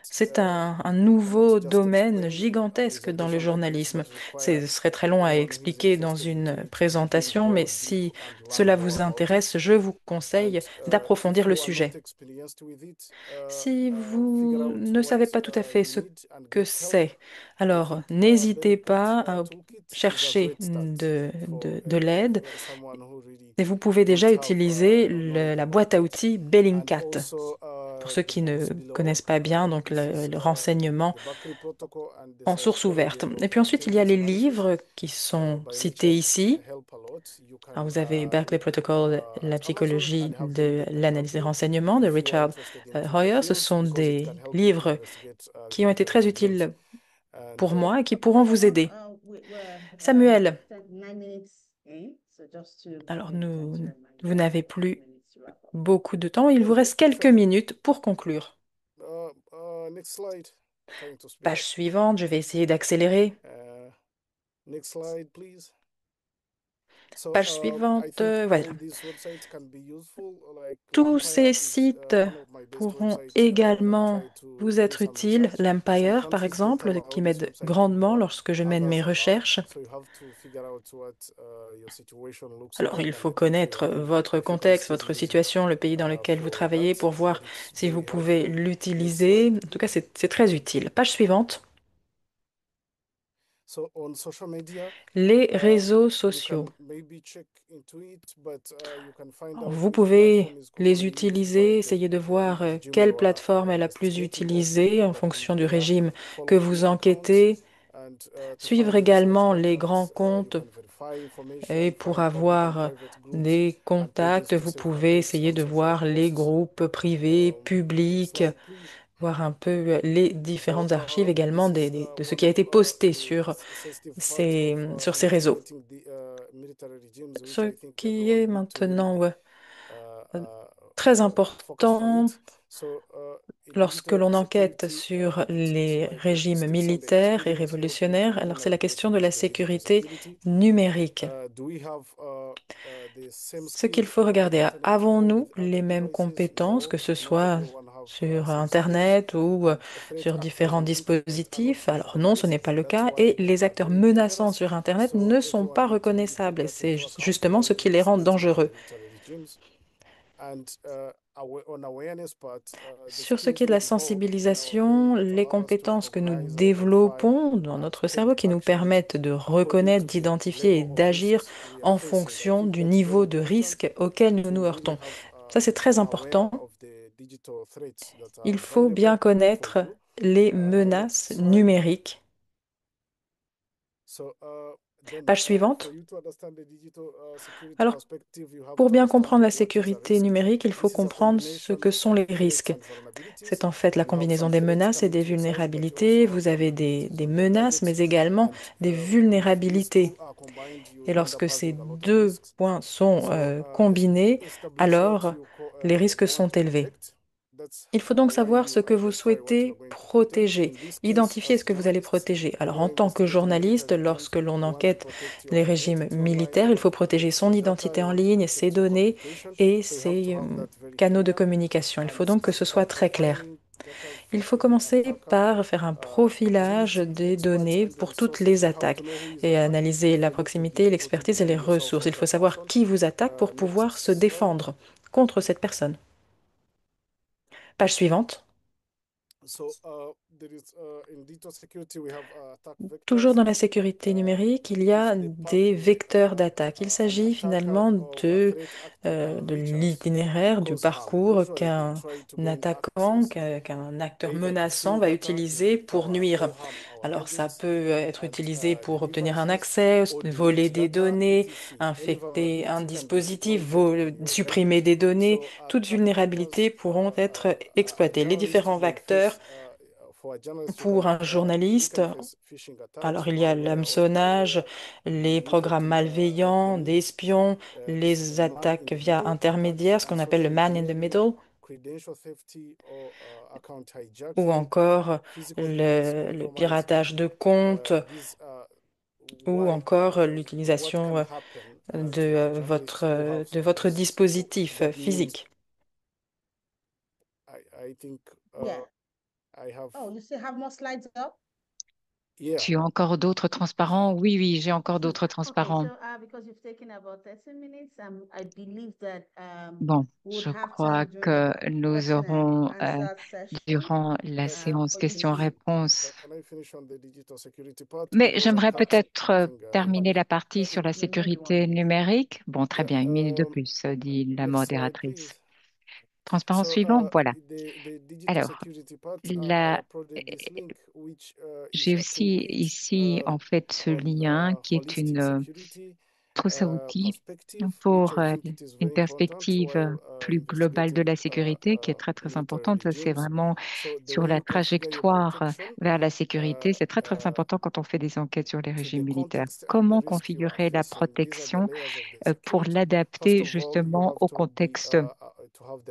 c'est un nouveau domaine gigantesque dans le journalisme. Ce serait très long à expliquer dans une présentation, mais si cela vous intéresse, je vous conseille d'approfondir le sujet. Si vous ne savez pas tout à fait ce que c'est, alors n'hésitez pas à chercher de l'aide et vous pouvez déjà utiliser la boîte à outils Bellingcat. Pour ceux qui ne connaissent pas bien, donc le renseignement en source ouverte. Et puis ensuite, il y a les livres qui sont cités ici. Alors, vous avez Berkeley Protocol, la psychologie de l'analyse des renseignements de Richard Hoyer. Ce sont des livres qui ont été très utiles pour moi et qui pourront vous aider. Samuel, alors vous n'avez plus beaucoup de temps. Il vous reste quelques minutes pour conclure. Page suivante, je vais essayer d'accélérer. Page suivante, voilà. Tous ces sites pourront également vous être utiles. L'Empire, par exemple, qui m'aide grandement lorsque je mène mes recherches. Alors, il faut connaître votre contexte, votre situation, le pays dans lequel vous travaillez pour voir si vous pouvez l'utiliser. En tout cas, c'est très utile. Page suivante. Les réseaux sociaux. Alors, vous pouvez les utiliser, essayer de voir quelle plateforme est la plus utilisée en fonction du régime que vous enquêtez. Suivre également les grands comptes et pour avoir des contacts, vous pouvez essayer de voir les groupes privés, publics, voir un peu les différentes archives également de ce qui a été posté sur ces réseaux. Ce qui est maintenant très important lorsque l'on enquête sur les régimes militaires et révolutionnaires, alors c'est la question de la sécurité numérique. Ce qu'il faut regarder, avons-nous les mêmes compétences, que ce soit sur Internet ou sur différents dispositifs? Alors non, ce n'est pas le cas. Et les acteurs menaçants sur Internet ne sont pas reconnaissables. Et c'est justement ce qui les rend dangereux. Sur ce qui est de la sensibilisation, les compétences que nous développons dans notre cerveau qui nous permettent de reconnaître, d'identifier et d'agir en fonction du niveau de risque auquel nous nous heurtons. Ça, c'est très important. Il faut bien connaître les menaces numériques. Page suivante. Alors, pour bien comprendre la sécurité numérique, il faut comprendre ce que sont les risques. C'est en fait la combinaison des menaces et des vulnérabilités. Vous avez des menaces, mais également des vulnérabilités. Et lorsque ces deux points sont combinés, alors les risques sont élevés. Il faut donc savoir ce que vous souhaitez protéger, identifier ce que vous allez protéger. Alors, en tant que journaliste, lorsque l'on enquête les régimes militaires, il faut protéger son identité en ligne, ses données et ses canaux de communication. Il faut donc que ce soit très clair. Il faut commencer par faire un profilage des données pour toutes les attaques et analyser la proximité, l'expertise et les ressources. Il faut savoir qui vous attaque pour pouvoir se défendre contre cette personne. Page suivante. Toujours dans la sécurité numérique, il y a des vecteurs d'attaque. Il s'agit finalement de l'itinéraire, du parcours qu'un attaquant, qu'un acteur menaçant va utiliser pour nuire. Alors, ça peut être utilisé pour obtenir un accès, voler des données, infecter un dispositif, supprimer des données. Toutes vulnérabilités pourront être exploitées. Les différents vecteurs pour un journaliste, alors il y a l'hameçonnage, les programmes malveillants, d'espions, les attaques via intermédiaires, ce qu'on appelle le man in the middle, ou encore le piratage de comptes, ou encore l'utilisation de votre dispositif physique. Yeah. Oh, you still have more slides up? Tu as encore d'autres transparents? Oui, oui, j'ai encore d'autres Okay, transparents. so because you've taken about 30 minutes, I believe that Bon, we would je have crois time during que the nous question aurons, and answer session durant la séance for you to questions-réponses, mais j'aimerais peut-être terminer la partie get sur la the remaining sécurité 1 minute. numérique. Bon, très bien, 1 minute de plus, dit la modératrice. Transparent suivant, voilà. Alors, la, j'ai aussi ici, en fait, ce lien qui est une trousse à outils pour une perspective plus globale de la sécurité qui est très, très importante. Ça, c'est vraiment sur la trajectoire vers la sécurité. C'est très, très important quand on fait des enquêtes sur les régimes militaires. Comment configurer la protection pour l'adapter justement au contexte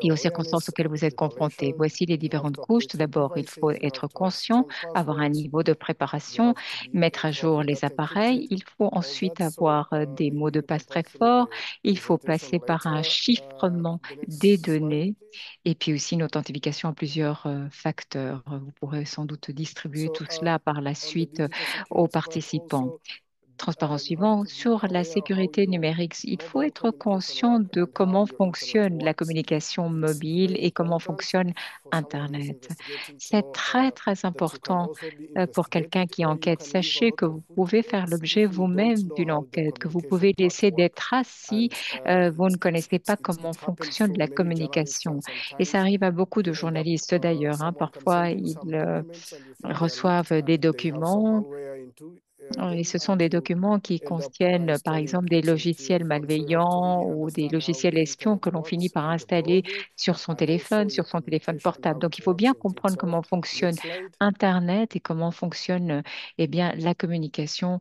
et aux circonstances auxquelles vous êtes confrontés. Voici les différentes couches. Tout d'abord, il faut être conscient, avoir un niveau de préparation, mettre à jour les appareils. Il faut ensuite avoir des mots de passe très forts. Il faut passer par un chiffrement des données et puis aussi une authentification à plusieurs facteurs. Vous pourrez sans doute distribuer tout cela par la suite aux participants. transparent suivant. Sur la sécurité numérique, il faut être conscient de comment fonctionne la communication mobile et comment fonctionne Internet. C'est très, très important pour quelqu'un qui enquête. Sachez que vous pouvez faire l'objet vous-même d'une enquête, que vous pouvez laisser des traces si vous ne connaissez pas comment fonctionne la communication. Et ça arrive à beaucoup de journalistes d'ailleurs, hein. Parfois, ils reçoivent des documents et ce sont des documents qui contiennent, par exemple, des logiciels malveillants ou des logiciels espions que l'on finit par installer sur son téléphone portable. Donc, il faut bien comprendre comment fonctionne Internet et comment fonctionne, eh bien, la communication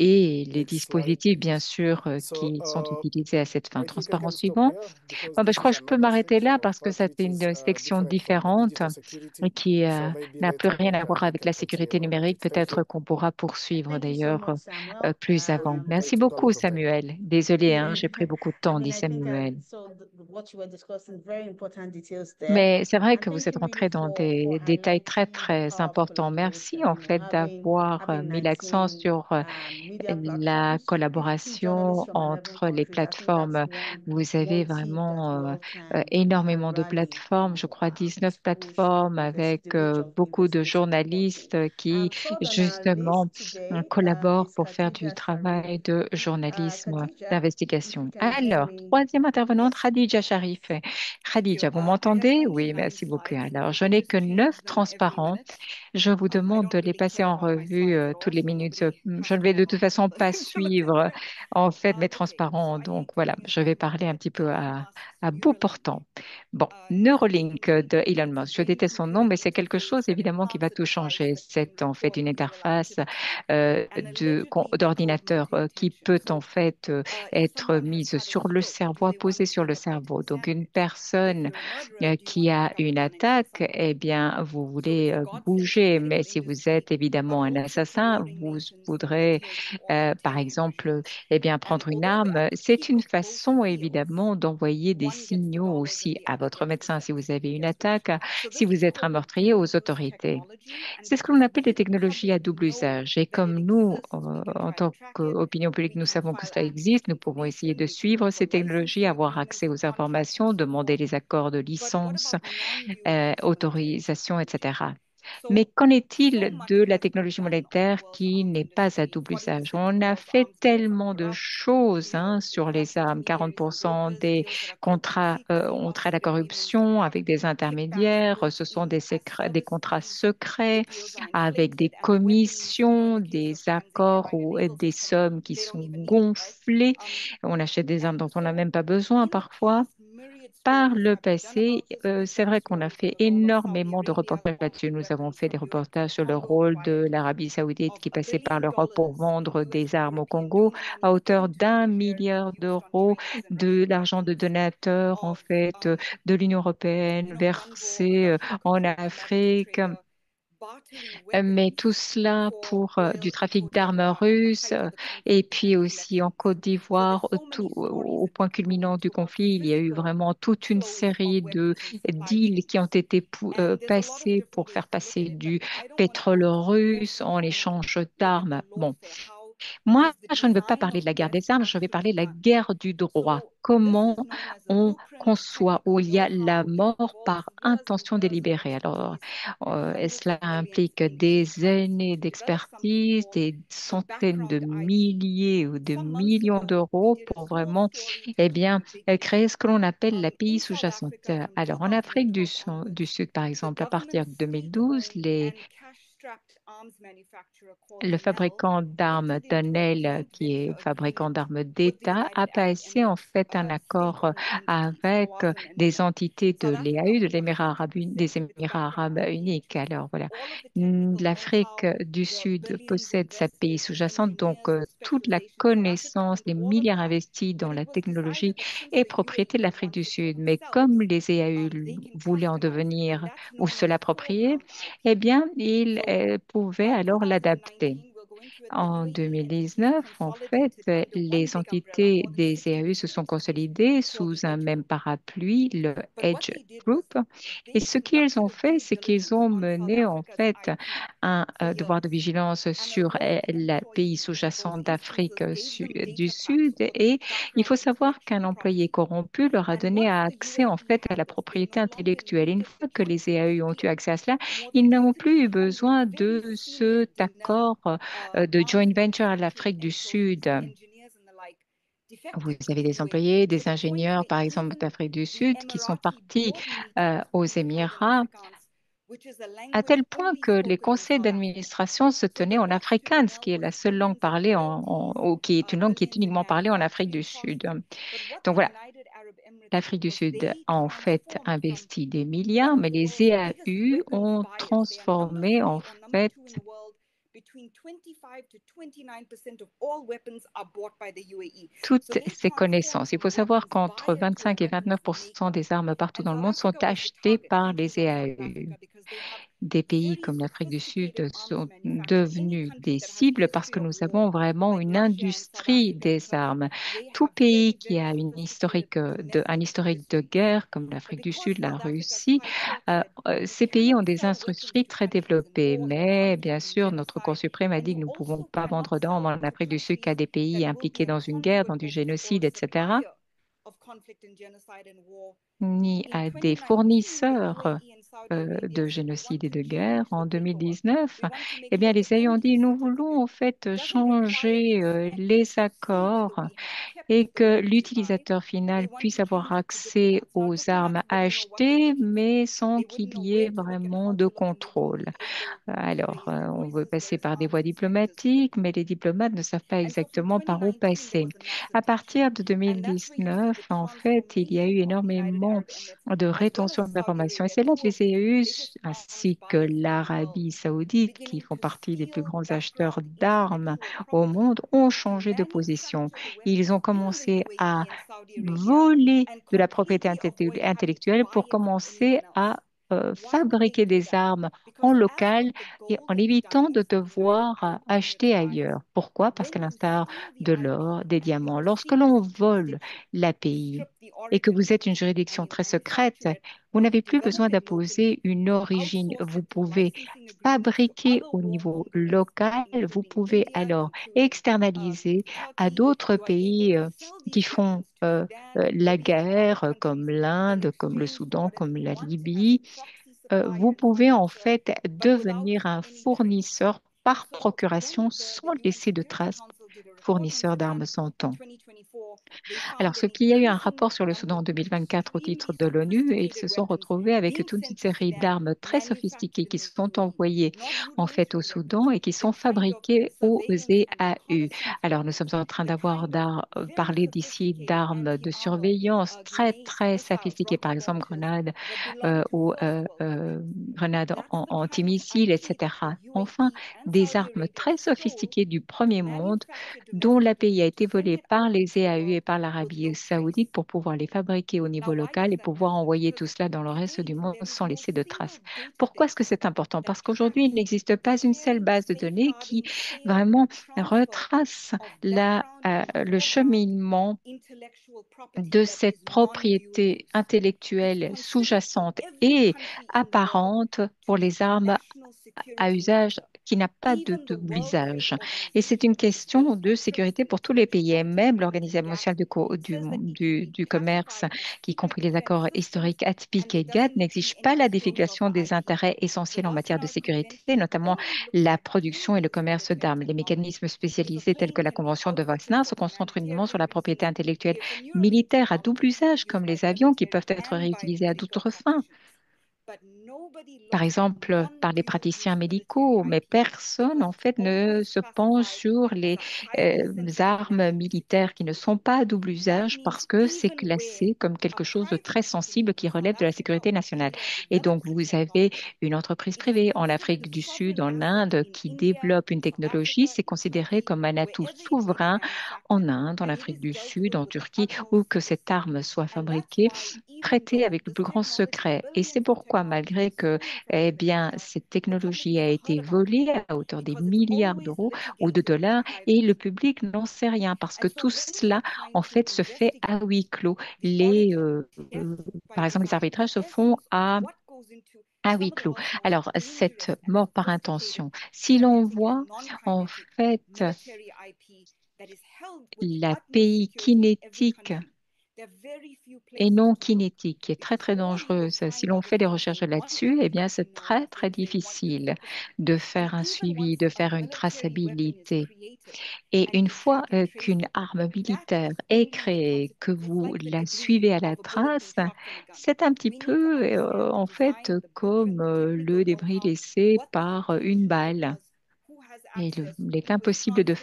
et les dispositifs, bien sûr, qui sont utilisés à cette fin. Transparent suivant. Bon, ben, je crois que je peux m'arrêter là parce que c'est une section différente et qui n'a plus rien à voir avec la sécurité numérique. Peut-être qu'on pourra poursuivre Thank you so d'ailleurs much, Samuel. plus avant. Merci beaucoup, Samuel. Désolé, hein, j'ai pris beaucoup de I temps, mean, dit I think Samuel. what you were discussing, very important details there. Mais c'est vrai And que vous thank êtes you really rentré dans for des détails très, highlighting the très power of importants. Merci, collaboration, en fait, d'avoir having mis l'accent 19 sur media la platforms, 50 journalists collaboration from 11 entre les countries. I think that's plateformes. Vous avez one tip that we vraiment all can énormément de rally plateformes, je crois 19 push plateformes avec the beaucoup de investigation reporting. journalistes qui Third on our justement list today collaborent is pour faire du Khadija Sharif. travail de journalisme Khadija, if you d'investigation. can hear Alors, me, troisième intervenante, yes. Khadija Sharif. Khadija, vous m'entendez? Oui, merci beaucoup. Alors, je n'ai que 9 transparents. Je vous demande de les passer en revue toutes les minutes. Je ne vais de toute façon pas suivre en fait mes transparents. Donc voilà, je vais parler un petit peu à bout portant. Bon, Neuralink de Elon Musk. Je déteste son nom, mais c'est quelque chose évidemment qui va tout changer. C'est en fait une interface d'ordinateur qui peut en fait être mise sur le cerveau, posée sur le cerveau. Donc une personne qui a une attaque, eh bien, vous voulez bouger, mais si vous êtes évidemment un assassin, vous voudrez, par exemple, eh bien, prendre une arme. C'est une façon, évidemment, d'envoyer des signaux aussi à votre médecin si vous avez une attaque, si vous êtes un meurtrier, aux autorités. C'est ce que l'on appelle des technologies à double usage. Et comme nous, en tant qu'opinion publique, nous savons que cela existe, nous pouvons essayer de suivre ces technologies, avoir accès aux informations, demander les accords de licence, autorisation, etc. Mais qu'en est-il de la technologie monétaire qui n'est pas à double usage? On a fait tellement de choses hein, sur les armes. 40% des contrats ont trait à la corruption avec des intermédiaires. Ce sont des contrats secrets avec des commissions, des accords ou des sommes qui sont gonflées. On achète des armes dont on n'a même pas besoin parfois. Par le passé, c'est vrai qu'on a fait énormément de reportages là-dessus. Nous avons fait des reportages sur le rôle de l'Arabie saoudite qui passait par l'Europe pour vendre des armes au Congo à hauteur d'1 milliard d'euros de l'argent de donateurs, en fait, de l'Union européenne versé en Afrique. Mais tout cela pour du trafic d'armes russes et puis aussi en Côte d'Ivoire, au point culminant du conflit, il y a eu vraiment toute une série de deals qui ont été passés pour faire passer du pétrole russe en échange d'armes. Bon, moi, je ne veux pas parler de la guerre des armes, je vais parler de la guerre du droit. Comment on conçoit, où il y a la mort par intention délibérée. Alors, cela implique des années d'expertise, des centaines de milliers ou de millions d'euros pour vraiment, eh bien, créer ce que l'on appelle la pays sous-jacente. Alors, en Afrique du Sud, par exemple, à partir de 2012, le fabricant d'armes Danel, qui est fabricant d'armes d'État, a passé en fait un accord avec des entités de l'EAU, des Émirats arabes uniques. Alors voilà, l'Afrique du Sud possède sa pays sous-jacente, donc toute la connaissance, les milliards investis dans la technologie est propriété de l'Afrique du Sud. Mais comme les EAU voulaient en devenir ou se l'approprier, eh bien, ils pouvaient alors l'adapter. En 2019, en fait, les entités des EAU se sont consolidées sous un même parapluie, le Edge Group. Et ce qu'ils ont fait, c'est qu'ils ont mené en fait un devoir de vigilance sur les pays sous-jacents d'Afrique du Sud. Et il faut savoir qu'un employé corrompu leur a donné accès en fait à la propriété intellectuelle. Une fois que les EAU ont eu accès à cela, ils n'ont plus eu besoin de cet accord de joint venture à l'Afrique du Sud. Vous avez des employés, des ingénieurs, par exemple, d'Afrique du Sud qui sont partis aux Émirats, à tel point que les conseils d'administration se tenaient en afrikaans, qui est la seule langue parlée ou qui est une langue qui est uniquement parlée en Afrique du Sud. Donc voilà, l'Afrique du Sud a en fait investi des milliards, mais les EAU ont transformé en fait toutes ces connaissances. Il faut savoir qu'entre 25 et 29% des armes partout dans le monde sont achetées par les EAU. Des pays comme l'Afrique du Sud sont devenus des cibles parce que nous avons vraiment une industrie des armes. Tout pays qui a un historique de guerre, comme l'Afrique du Sud, la Russie, ces pays ont des industries très développées. Mais bien sûr, notre Cour suprême a dit que nous ne pouvons pas vendre d'armes en Afrique du Sud qu'à des pays impliqués dans une guerre, dans du génocide, etc., ni à des fournisseurs de génocide et de guerre. En 2019, eh bien, les ayants dit, nous voulons en fait changer les accords et que l'utilisateur final puisse avoir accès aux armes achetées, mais sans qu'il y ait vraiment de contrôle. Alors, on veut passer par des voies diplomatiques, mais les diplomates ne savent pas exactement par où passer. À partir de 2019, en fait, il y a eu énormément de rétention d'informations. Et c'est là que les EU, ainsi que l'Arabie saoudite, qui font partie des plus grands acheteurs d'armes au monde, ont changé de position. Ils ont commencé à voler de la propriété intellectuelle pour commencer à fabriquer des armes en local et en évitant de devoir acheter ailleurs. Pourquoi? Parce qu'à l'instar de l'or, des diamants, lorsque l'on vole l'API et que vous êtes une juridiction très secrète, vous n'avez plus besoin d'apposer une origine. Vous pouvez fabriquer au niveau local, vous pouvez alors externaliser à d'autres pays qui font la guerre, comme l'Inde, comme le Soudan, comme la Libye. Vous pouvez en fait devenir un fournisseur par procuration sans laisser de traces, fournisseur d'armes sans temps. Alors, ce qu'il y a eu un rapport sur le Soudan en 2024 au titre de l'ONU et ils se sont retrouvés avec toute une série d'armes très sophistiquées qui sont envoyées en fait au Soudan et qui sont fabriquées aux EAU. Alors, nous sommes en train parler d'ici d'armes de surveillance très, très sophistiquées, par exemple grenades ou grenades antimissiles, etc. Enfin, des armes très sophistiquées du premier monde dont l'API a été volée par les EAU et par l'Arabie saoudite pour pouvoir les fabriquer au niveau local et pouvoir envoyer tout cela dans le reste du monde sans laisser de traces. Pourquoi est-ce que c'est important? Parce qu'aujourd'hui, il n'existe pas une seule base de données qui vraiment retrace le cheminement de cette propriété intellectuelle sous-jacente et apparente pour les armes à usage qui n'a pas de double usage. Et c'est une question de sécurité pour tous les pays. Et même l'Organisation mondiale du commerce, qui compris les accords historiques ATPIC et GATT, n'exige pas la définition des intérêts essentiels en matière de sécurité, notamment la production et le commerce d'armes. Les mécanismes spécialisés tels que la Convention de Wassenaar se concentrent uniquement sur la propriété intellectuelle militaire à double usage, comme les avions qui peuvent être réutilisés à d'autres fins. Par exemple, par les praticiens médicaux, mais personne en fait ne se penche sur les armes militaires qui ne sont pas à double usage parce que c'est classé comme quelque chose de très sensible qui relève de la sécurité nationale. Et donc, vous avez une entreprise privée en Afrique du Sud, en Inde, qui développe une technologie, c'est considéré comme un atout souverain en Inde, en Afrique du Sud, en Turquie, où que cette arme soit fabriquée, traitée avec le plus grand secret. Et c'est pourquoi fois, malgré que, eh bien, cette technologie a été volée à hauteur des milliards d'euros ou de dollars et le public n'en sait rien parce que tout cela, en fait, se fait à huis clos. Par exemple, les arbitrages se font à huis clos. Alors, cette mort par intention, si l'on voit, en fait, la pays kinétique et non kinétique, qui est très, très dangereuse. Si l'on fait des recherches là-dessus, eh bien, c'est très, très difficile de faire un suivi, de faire une traçabilité. Et une fois qu'une arme militaire est créée, que vous la suivez à la trace, c'est un petit peu, en fait, comme le débris laissé par une balle. Et il est impossible de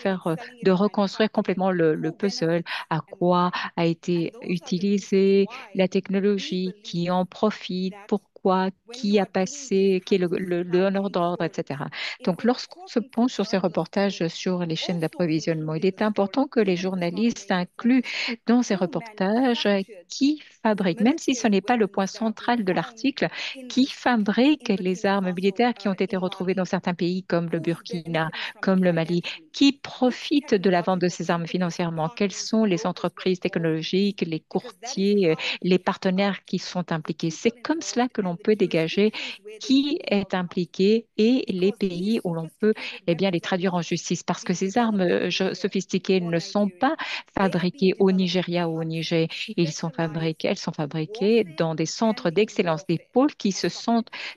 de reconstruire complètement le puzzle, à quoi a été utilisée la technologie, qui en profite, pourquoi, qui a passé, qui est le donneur d'ordre, etc. Donc, lorsqu'on se penche sur ces reportages sur les chaînes d'approvisionnement, il est important que les journalistes incluent dans ces reportages qui fabrique, même si ce n'est pas le point central de l'article, qui fabrique les armes militaires qui ont été retrouvées dans certains pays comme le Burkina, comme le Mali, qui profitent de la vente de ces armes financièrement? Quelles sont les entreprises technologiques, les courtiers, les partenaires qui sont impliqués? C'est comme cela que l'on peut dégager qui est impliqué et les pays où l'on peut eh bien, les traduire en justice. Parce que ces armes sophistiquées ne sont pas fabriquées au Nigeria ou au Niger. Elles sont fabriquées dans des centres d'excellence, des pôles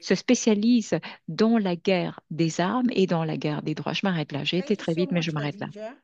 se spécialisent dans la guerre des armes et dans la guerre des droits. Je m'arrête là. J'ai Thank été you très so vite, mais je much, m'arrête là. Khadija.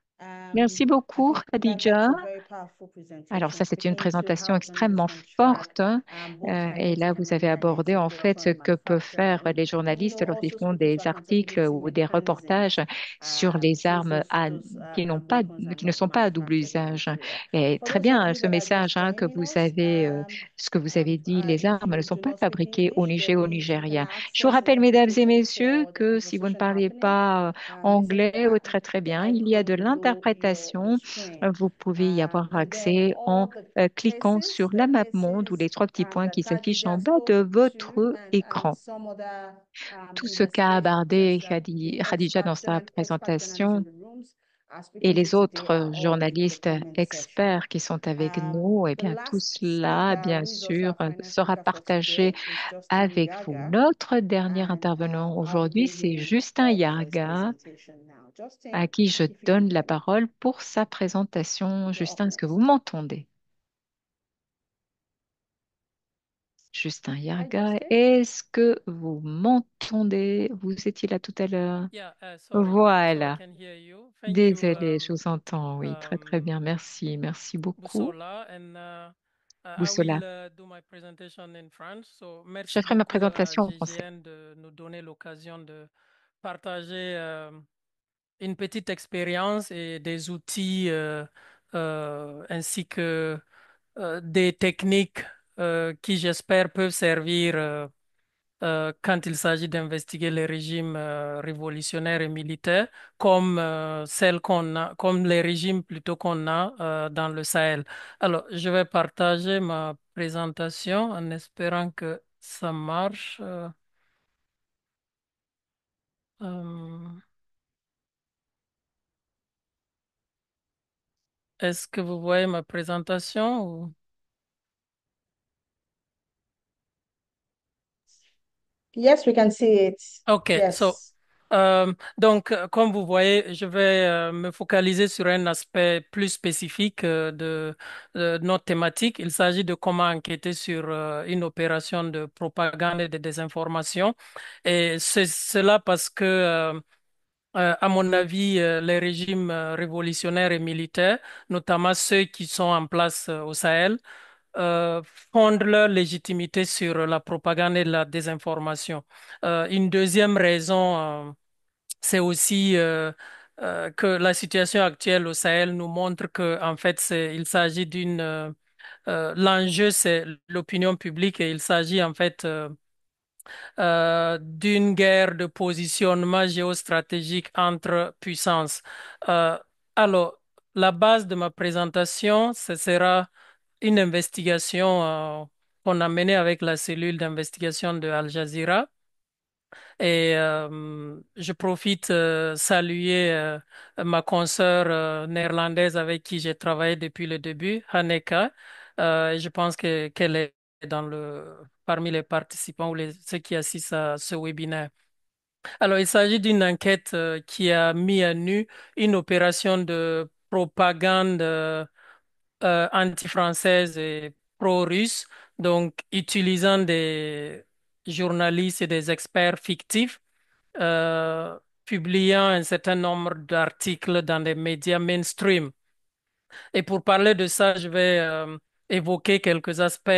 Merci I beaucoup, think that's Khadija. a very powerful Alors ça, presentation. c'est une Speaking to présentation how extrêmement journalism track forte, hein. both Et là, kinetic and vous avez abordé non-kinetic en fait ce weapon que peuvent faire manufacturing. les And journalistes lorsqu'ils also font speaking des to articles accountability ou des reportages mechanism sur les to armes those and qui ne sont pas à double manufactured in usage. Nigeria. Et For très those of bien, you ce that are just message hein, que joining vous us, avez, ce que vous avez dit, les if armes ne you sont do pas not speak fabriquées au English, Niger, au you can Nigeria. Je vous access rappelle, mesdames et interpretation messieurs, for the que si vous ne conversation parlez happening pas using anglais, très the bien, il y a de icon below your l'interprétation. screen. Vous pouvez y avoir And then accès en all cliquant sur la map monde ou les trois petits points that qui s'affichent en Khadija bas de spoke to votre and écran. some other Tout ce qu'a investigations, abordé because the Khadija dans sa expert journalists in présentation the rooms are et speaking to les today autres are all in the journalistes comment section. experts qui sont avec nous, eh The bien, tout last cela, speaker, bien who is also sûr, our final sera speaker for partagé today, is Justin avec vous. Yaga, Notre dernier and intervenant I'll be aujourd'hui, bringing c'est him Justin up for his Yarga, presentation now. Justin, à qui je if you can donne la hear me, parole pour sa présentation. you're up Justin, est-ce que vous next. m'entendez? Justin Hi, Yarga, Justin. est-ce que vous m'entendez? Vous étiez là tout à l'heure. Yeah, sorry. So I Voilà. can hear you. Thank you, Désolée, je vous entends. Oui, très très bien. Merci. Merci beaucoup. Busola, and I Boussola. will do my presentation in French. So, Je merci ferai ma beaucoup à présentation en français. GGN de nous donner l'occasion de partager une petite expérience et des outils ainsi que des techniques qui, j'espère, peuvent servir quand il s'agit d'investiguer les régimes révolutionnaires et militaires, comme celles qu'on a, comme les régimes plutôt qu'on a dans le Sahel. Alors, je vais partager ma présentation en espérant que ça marche. Euh, Est-ce que vous voyez ma présentation ou... Yes, we can see it. OK, so, Yes. donc, comme vous voyez, je vais me focaliser sur un aspect plus spécifique de notre thématique. Il s'agit de comment enquêter sur une opération de propagande et de désinformation. Et c'est cela parce que, à mon avis, les régimes révolutionnaires et militaires, notamment ceux qui sont en place au Sahel, euh, fondent leur légitimité sur la propagande et la désinformation. Une deuxième raison, c'est aussi que la situation actuelle au Sahel nous montre que, en fait, il s'agit l'enjeu, c'est l'opinion publique et il s'agit, en fait, d'une guerre de positionnement géostratégique entre puissances. Euh, alors, la base de ma présentation, ce sera une investigation qu'on a mené avec la cellule d'investigation de Al Jazeera. Et je profite saluer ma consoeur néerlandaise avec qui j'ai travaillé depuis le début, Hanneke. Et je pense qu'elle est parmi les participants ou ceux qui assistent à ce webinaire. Alors, il s'agit d'une enquête qui a mis à nu une opération de propagande anti-française et pro-russe, donc utilisant des journalistes et des experts fictifs, euh, publiant un certain nombre d'articles dans des médias mainstream. Et pour parler de ça, je vais évoquer quelques aspects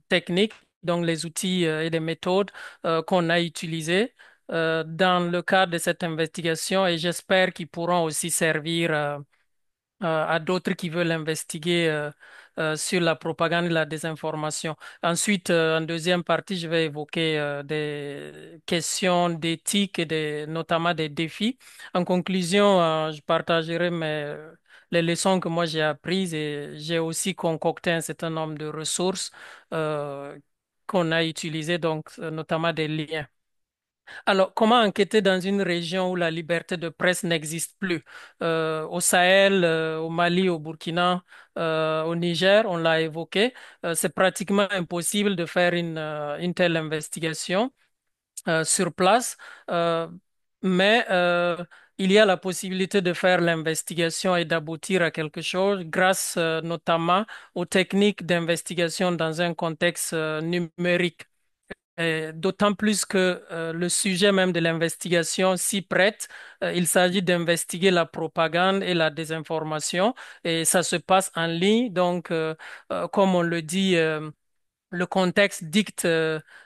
techniques, donc les outils et les méthodes qu'on a utilisés dans le cadre de cette investigation et j'espère qu'ils pourront aussi servir à d'autres qui veulent investiguer sur la propagande et la désinformation. Ensuite, en deuxième partie, je vais évoquer des questions d'éthique et notamment des défis. En conclusion, je partagerai les leçons que moi j'ai apprises et j'ai aussi concocté un certain nombre de ressources euh, qu'on a utilisées, donc notamment des liens. Alors, comment enquêter dans une région où la liberté de presse n'existe plus? Au Sahel, au Mali, au Burkina, au Niger, on l'a évoqué, c'est pratiquement impossible de faire une telle investigation sur place, euh, mais il y a la possibilité de faire l'investigation et d'aboutir à quelque chose grâce notamment aux techniques d'investigation dans un contexte numérique. D'autant plus que le sujet même de l'investigation s'y prête. Il s'agit d'investiguer la propagande et la désinformation et ça se passe en ligne. Donc, comme on le dit, le contexte dicte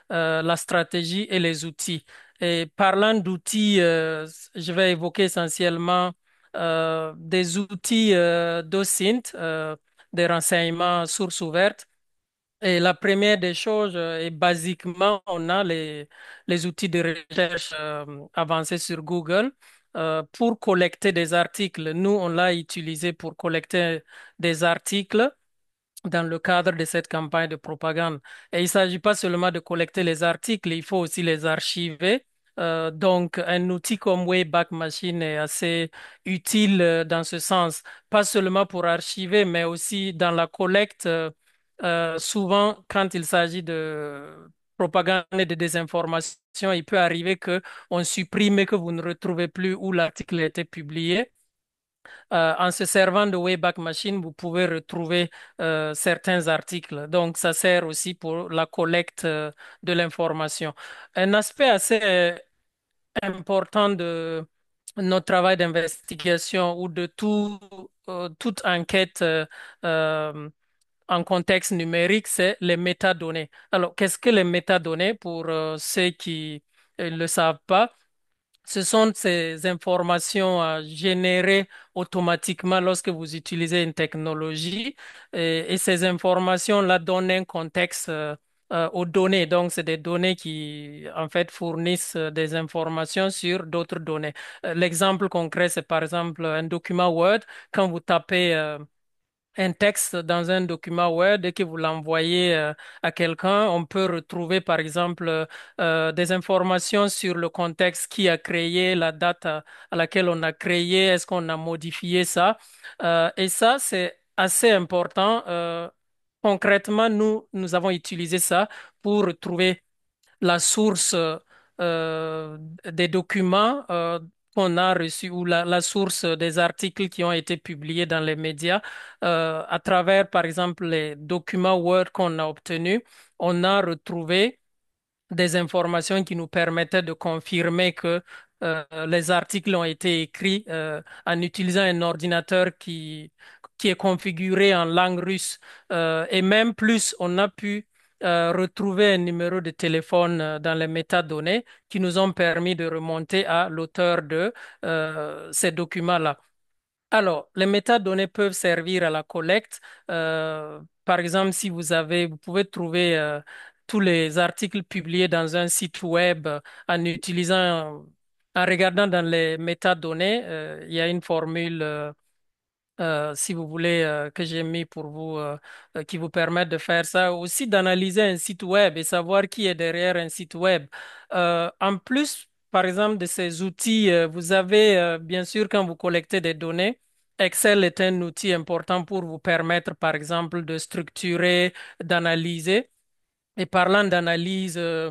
la stratégie et les outils. Et parlant d'outils, je vais évoquer essentiellement des outils d'OSINT, des renseignements sources ouvertes et la première des choses est basiquement, on a les outils de recherche avancés sur Google pour collecter des articles. Nous, on l'a utilisé pour collecter des articles dans le cadre de cette campagne de propagande. Et il ne s'agit pas seulement de collecter les articles, il faut aussi les archiver. Donc, un outil comme Wayback Machine est assez utile dans ce sens, pas seulement pour archiver, mais aussi dans la collecte. Souvent, quand il s'agit de propagande et de désinformation, il peut arriver que on supprime et que vous ne retrouvez plus où l'article a été publié. En se servant de Wayback Machine, vous pouvez retrouver certains articles. Donc, ça sert aussi pour la collecte de l'information. Un aspect assez important de notre travail d'investigation ou de toute enquête euh, en contexte numérique, c'est les métadonnées. Alors, qu'est-ce que les métadonnées pour ceux qui ne le savent pas? Ce sont ces informations générées automatiquement lorsque vous utilisez une technologie et ces informations-là donnent un contexte aux données. Donc, c'est des données qui, en fait, fournissent des informations sur d'autres données. L'exemple concret, c'est par exemple un document Word. Quand vous tapez un texte dans un document Word et que vous l'envoyez à quelqu'un, on peut retrouver par exemple des informations sur le contexte qui a créé, la date à laquelle on a créé, est-ce qu'on a modifié ça. Et ça, c'est assez important. Concrètement, nous avons utilisé ça pour retrouver la source des documents qu'on a reçus ou la source des articles qui ont été publiés dans les médias à travers, par exemple, les documents Word qu'on a obtenus. On a retrouvé des informations qui nous permettaient de confirmer que les articles ont été écrits en utilisant un ordinateur qui est configuré en langue russe. Et même plus, on a pu retrouver un numéro de téléphone dans les métadonnées qui nous ont permis de remonter à l'auteur de ces documents-là. Alors, les métadonnées peuvent servir à la collecte. Par exemple, si vous pouvez trouver tous les articles publiés dans un site web en regardant dans les métadonnées, il y a une formule si vous voulez, que j'ai mis pour vous, qui vous permettent de faire ça. Aussi d'analyser un site web et savoir qui est derrière un site web. En plus, par exemple, de ces outils, vous avez, bien sûr, quand vous collectez des données, Excel est un outil important pour vous permettre, par exemple, de structurer, d'analyser. Et parlant d'analyse, euh,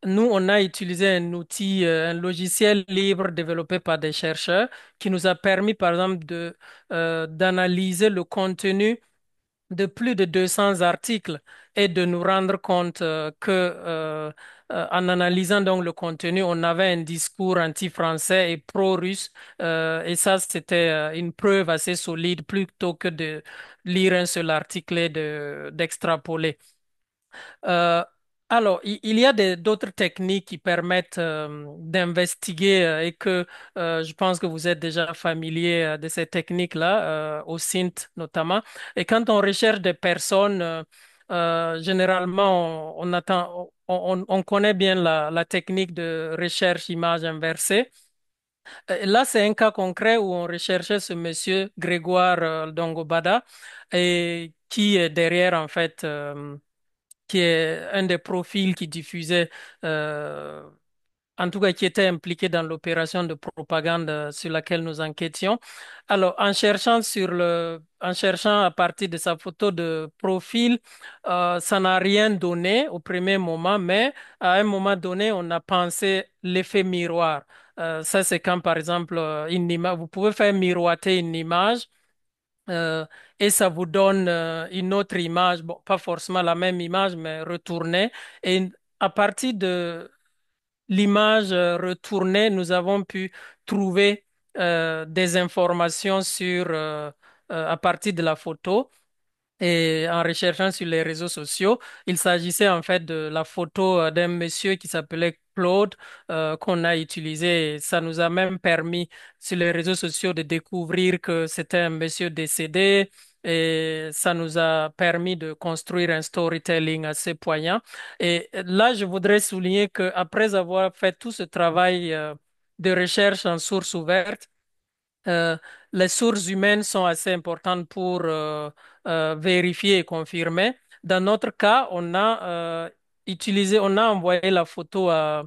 nous, on a utilisé un outil, un logiciel libre développé par des chercheurs qui nous a permis, par exemple, d'analyser le contenu de plus de 200 articles et de nous rendre compte en analysant donc le contenu, on avait un discours anti-français et pro-russe. Et ça, c'était une preuve assez solide plutôt que de lire un seul article et d'extrapoler. Euh, alors, il y a d'autres techniques qui permettent d'investiguer et que je pense que vous êtes déjà familier de ces techniques-là, au SINT notamment. Et quand on recherche des personnes, généralement, on connaît bien la technique de recherche image inversée. Là, c'est un cas concret où on recherchait ce monsieur Grégoire Dongobada et qui est derrière, en fait. Qui est un des profils qui diffusait, euh, en tout cas qui était impliqué dans l'opération de propagande sur laquelle nous enquêtions. Alors, en cherchant à partir de sa photo de profil, ça n'a rien donné au premier moment, mais à un moment donné, on a pensé l'effet miroir. Ça, c'est quand, par exemple, vous pouvez faire miroiter une image euh, et ça vous donne une autre image, bon, pas forcément la même image, mais retournée. Et à partir de l'image retournée, nous avons pu trouver des informations à partir de la photo. Et en recherchant sur les réseaux sociaux, il s'agissait en fait de la photo d'un monsieur qui s'appelait Claude qu'on a utilisé. Et ça nous a même permis sur les réseaux sociaux de découvrir que c'était un monsieur décédé et ça nous a permis de construire un storytelling assez poignant. Et là, je voudrais souligner que après avoir fait tout ce travail de recherche en source ouverte, euh, les sources humaines sont assez importantes pour vérifier et confirmer. Dans notre cas, on a envoyé la photo à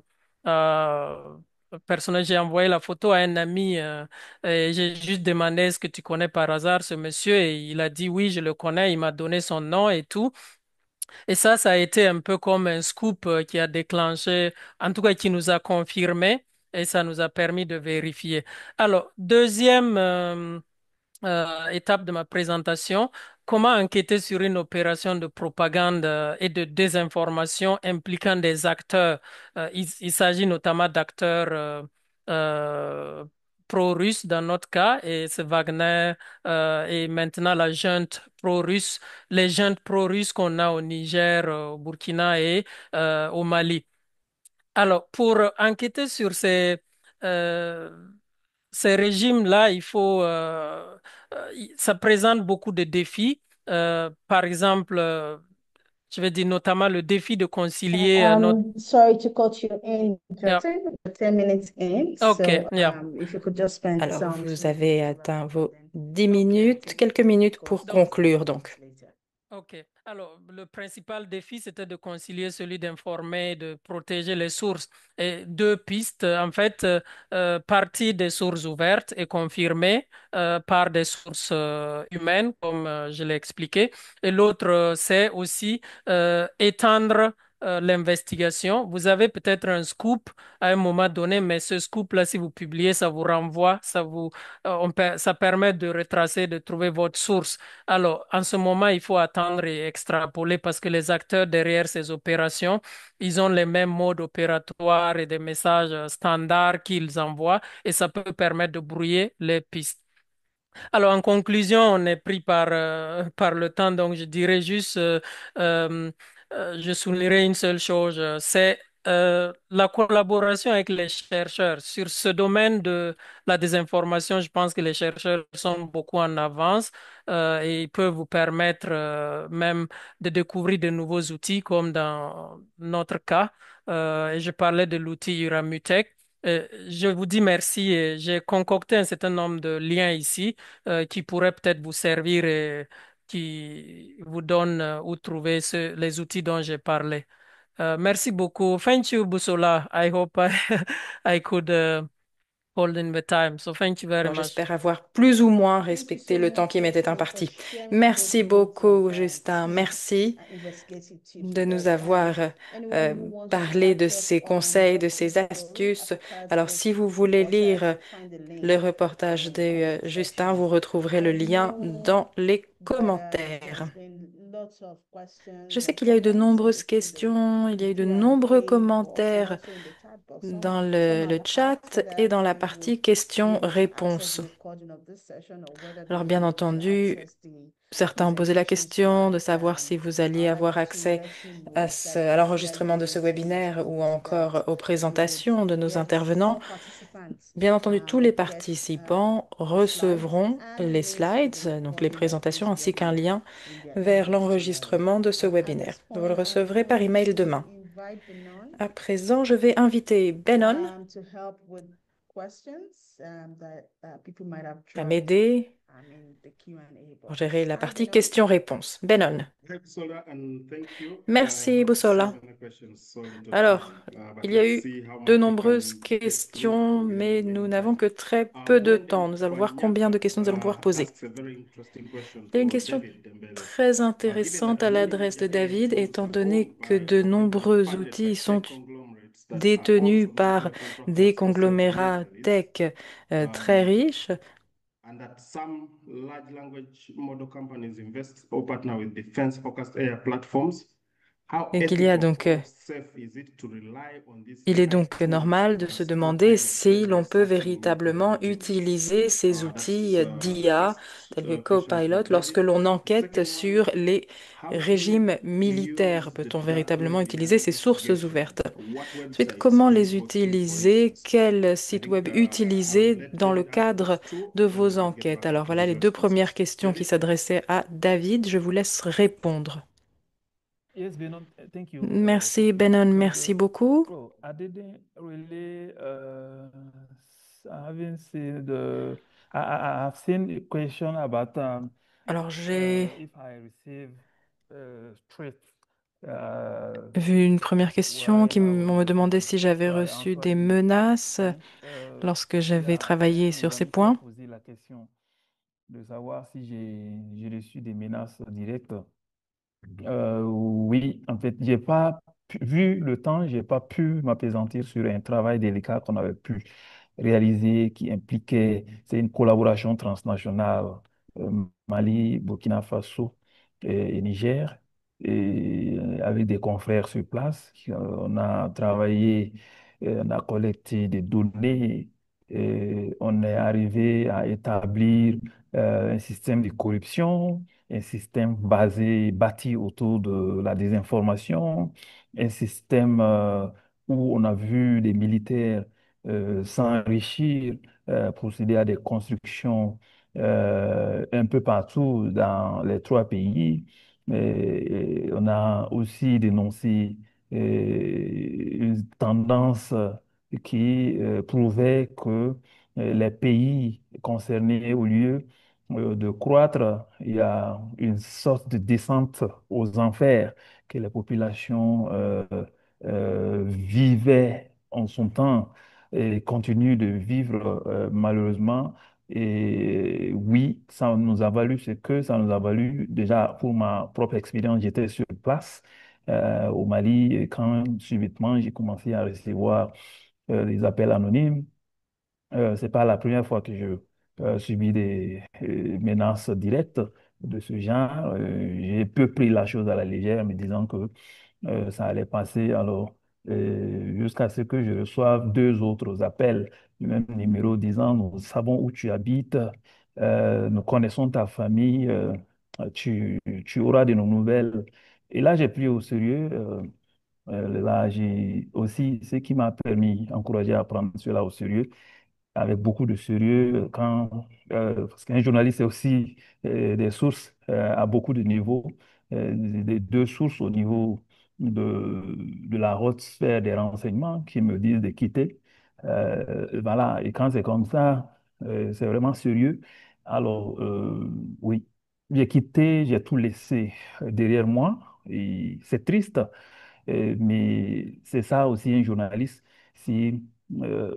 personnage, j'ai envoyé la photo à un ami et j'ai juste demandé est-ce que tu connais par hasard ce monsieur et il a dit oui, je le connais, il m'a donné son nom et tout. Et ça a été un peu comme un scoop qui a déclenché, en tout cas qui nous a confirmé et ça nous a permis de vérifier. Alors, deuxième étape de ma présentation, comment enquêter sur une opération de propagande et de désinformation impliquant des acteurs. Il s'agit notamment d'acteurs euh, pro-russes dans notre cas, et c'est Wagner et maintenant la junte pro-russe, les juntes pro-russes qu'on a au Niger, au Burkina et au Mali. Alors, pour enquêter sur euh, ces régimes-là, ça présente beaucoup de défis. Par exemple, je vais dire notamment le défi de concilier notre. Sorry to cut you in, Yeah. 10 minutes in. Okay, So, yeah. if you could just spend Alors, some vous 2 minutes avez to wrap atteint up, vos then 10 we can minutes, quelques minutes pour continue conclure donc. later. OK. Alors, le principal défi, c'était de concilier celui d'informer et de protéger les sources. Et deux pistes, en fait, partie des sources ouvertes et confirmées par des sources humaines, comme je l'ai expliqué. Et l'autre, c'est aussi étendre l'investigation. Vous avez peut-être un scoop à un moment donné, mais ce scoop-là, si vous publiez, ça vous renvoie, ça permet de retracer, de trouver votre source. Alors, en ce moment, il faut attendre et extrapoler parce que les acteurs derrière ces opérations, ils ont les mêmes modes opératoires et des messages standards qu'ils envoient et ça peut permettre de brouiller les pistes. Alors, en conclusion, on est pris par le temps, donc je dirais juste, euh, je soulignerai une seule chose, c'est la collaboration avec les chercheurs. Sur ce domaine de la désinformation, je pense que les chercheurs sont beaucoup en avance et ils peuvent vous permettre même de découvrir de nouveaux outils, comme dans notre cas. Et je parlais de l'outil Uramutech. Je vous dis merci et j'ai concocté un certain nombre de liens ici qui pourraient peut-être vous servir et qui vous donnent où trouver les outils dont j'ai parlé. Merci beaucoup. Thank you, Busola. I hope I could hold in the time. So thank you very Alors, much. j'espère avoir plus ou moins Thank you respecté so le temps much, qui m'était Busolo, for imparti. sharing those Merci loads of beaucoup, Justin. tips Merci and investigative tips de with nous us. avoir Anyone who wants to parlé de catch up ces on conseils, what de ces Busolo, astuces. Africa's Alors, Best si vous voulez Reporters, lire you'll find the le link reportage in the de comment Justin, vous section. retrouverez le I lien know dans les that commentaires. there's been lots of Je questions sais and qu'il y a eu de comments nombreuses in the questions, il y a eu de nombreux Q&A box and commentaires also in the chat box. dans Some le have asked chat et whether dans la they would partie be able to access questions-réponses. the recording of this session or whether they Alors, would bien be able to entendu, access the certains ont posé la presentation question de tonight. savoir si vous alliez I'd like avoir to accès let you à, know that à if you are l'enregistrement de ce interested webinaire ou into that, encore aux you would présentations de nos get intervenants. all participants Bien entendu, tous les get participants the slides recevront and les links to the slides, donc les recording of présentations, this ainsi qu'un webinar lien in their vers emails tomorrow. l'enregistrement de ce At webinaire. this Vous le point, I recevrez par want email to demain. invite Benon À présent, je vais inviter Benon to help with questions that people might have à dropped m'aider in the Q&A pour box. gérer la Hi, partie Benon. questions-réponses. Benon. Hi, Busola, and thank you. I Merci, have so Boussola. many questions, so little Alors, time, but il y a let's eu see how de much we nombreuses can get through questions, within the mais nous remaining n'avons time. que très peu de temps. Wendy Nous allons voir combien de Wanyaka questions nous allons pouvoir poser. asks a very interesting question Il y a une for question David Dembele. très Given that intéressante à many l'adresse de Ghanaian David, tools étant are donné owned que by de or nombreux funded by outils sont tech conglomerates that are détenus also par non-preferential des tax or conglomérats subsidiaries, tech très riches, and that some large language model companies invest or partner with defense-focused AI platforms. How et qu'il y a ethical donc or safe is it to rely on these il est AI donc tools normal de se as demander co-pilot si l'on peut research and véritablement methodologies? utiliser ces That's outils d'IA first tels que question for Copilot lorsque David. l'on The enquête second one, sur les how do régimes we militaires. use the Peut-on véritablement platforms utiliser behind ces sources investigation? ouvertes? What Ensuite, websites comment are you les hosting, for utiliser? instance? Quel I site think web I'll utiliser let dans le David ask those cadre two, de and then vos I'll get enquêtes? back Alors to voilà his les deux premières responses. questions qui David? s'adressaient à David. Je vous laisse répondre. Yes, Benon, thank you. Merci, Thank you. Benon, Because, merci beaucoup. I didn't really, I haven't seen the, I've seen a question about Alors j'ai if I receive threats uh, vu une première question while qui I was me demandait working. si j'avais So I reçu answered des in menaces French. lorsque j'avais Yeah, travaillé un sur mes ces amis qui m'a points. posé la question de savoir si j'ai reçu des menaces directes. Oui, en fait, j'ai pas vu le temps, j'ai pas pu m'appesantir sur un travail délicat qu'on avait pu réaliser qui impliquait, c'est une collaboration transnationale, Mali, Burkina Faso et Niger, et avec des confrères sur place. On a travaillé, on a collecté des données, et on est arrivé à établir un système de corruption, un système bâti autour de la désinformation, un système où on a vu des militaires s'enrichir, procéder à des constructions un peu partout dans les trois pays. Et on a aussi dénoncé une tendance qui prouvait que les pays concernés, au lieu de croître, il y a une sorte de descente aux enfers que les populations vivaient en son temps et continuent de vivre malheureusement. Et oui, ça nous a valu ce que ça nous a valu. Déjà, pour ma propre expérience, j'étais sur place au Mali et quand subitement j'ai commencé à recevoir des appels anonymes. C'est pas la première fois que je subis des menaces directes de ce genre. J'ai peu pris la chose à la légère, me disant que ça allait passer. Alors, jusqu'à ce que je reçoive deux autres appels du même numéro disant, nous savons où tu habites, nous connaissons ta famille, tu auras de nos nouvelles. Et là, j'ai pris au sérieux. Là, j'ai aussi ce qui m'a permis, encouragé à prendre cela au sérieux avec beaucoup de sérieux parce qu'un journaliste c'est aussi des sources à beaucoup de niveaux, des deux sources au niveau de la haute sphère des renseignements qui me disent de quitter Voilà, et quand c'est comme ça, c'est vraiment sérieux. Alors, oui, j'ai quitté, j'ai tout laissé derrière moi et c'est triste. Mais c'est ça aussi un journaliste, c'est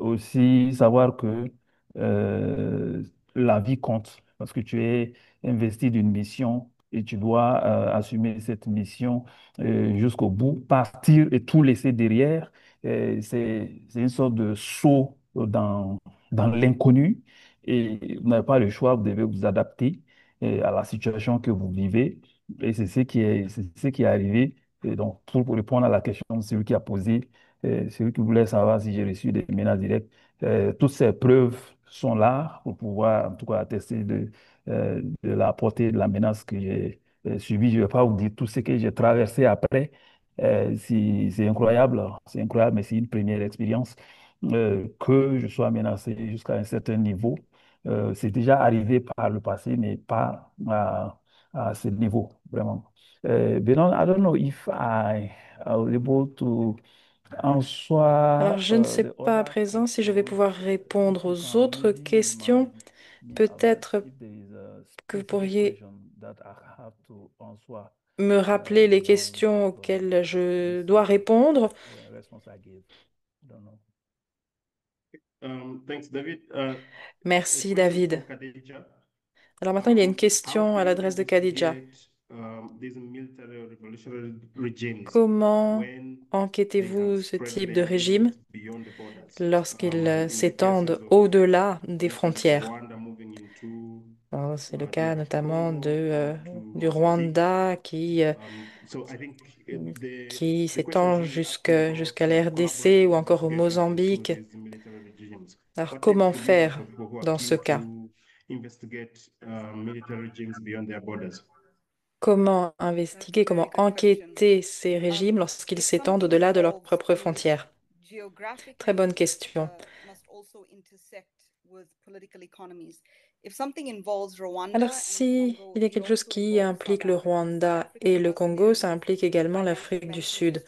aussi savoir que euh, la vie compte parce que tu es investi d'une mission et tu dois assumer cette mission jusqu'au bout, partir et tout laisser derrière. C'est une sorte de saut dans l'inconnu et vous n'avez pas le choix, vous devez vous adapter à la situation que vous vivez et c'est ce qui est arrivé. Et donc, pour répondre à la question de celui qui a posé, celui qui voulait savoir si j'ai reçu des menaces directes, toutes ces preuves sont là pour pouvoir, en tout cas, attester de la portée de la menace que j'ai subie. Je ne vais pas vous dire tout ce que j'ai traversé après. C'est incroyable, mais c'est une première expérience. Que je sois menacé jusqu'à un certain niveau. C'est déjà arrivé par le passé, mais pas à ce niveau, vraiment. Bernard, I don't know if I was able to Alors, answer je ne sais the pas à other présent si je vais questions. pouvoir répondre If you aux can autres maybe questions. me alert Peut-être if there is a que vous specific pourriez question that I have to answer me rappeler les because questions of auxquelles je this dois répondre. response I gave. I don't know. Thanks, David. A Merci, question David. for Khadija. Alors maintenant, il y a une How question do à you l'adresse de Khadija. investigate these military or revolutionary regimes Comment when they have enquêtez-vous ce spread type de their régime influence beyond the borders? lorsqu'ils In the cases s'étendent of, au-delà for des instance, frontières? Rwanda moving into Alors, c'est le cas DR notamment Congo or to du Mozambique. Rwanda So I think qui the question is s'étend really asking about jusqu'à la RDC collaborative ou encore au investigation into Mozambique. these military regimes. Alors, What tips comment would you have faire for people who are dans ce keen cas? to investigate military regimes beyond their borders? Comment investiguer, comment enquêter ces régimes lorsqu'ils s'étendent au-delà de leurs propres frontières? Très bonne question. Alors, si il y a quelque chose qui implique le Rwanda et le Congo, ça implique également l'Afrique du Sud,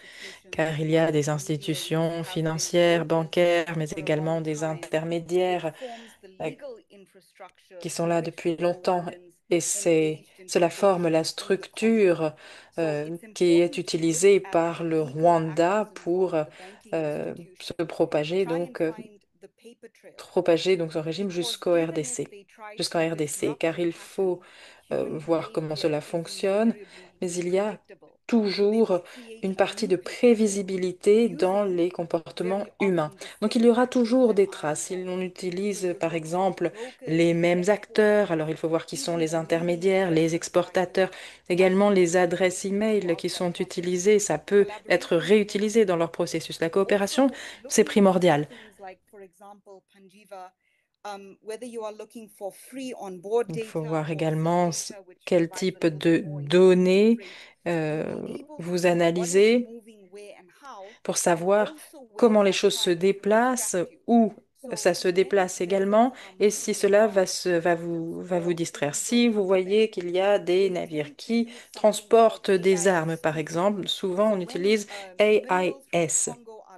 car il y a des institutions financières, bancaires, mais également des intermédiaires euh, qui sont là depuis longtemps. Et cela forme la structure qui est utilisée par le Rwanda pour se propager donc son régime jusqu'en RDC, car il faut voir comment cela fonctionne, mais il y a toujours une partie de prévisibilité dans les comportements humains. Donc il y aura toujours des traces. Si l'on utilise par exemple les mêmes acteurs, alors il faut voir qui sont les intermédiaires, les exportateurs, également les adresses e-mail qui sont utilisées, ça peut être réutilisé dans leur processus. La coopération, c'est primordial. Il faut voir également quel type de données vous analysez pour savoir comment les choses se déplacent, où ça se déplace également, et si cela va vous distraire. Si vous voyez qu'il y a des navires qui transportent des armes, par exemple, souvent on utilise AIS.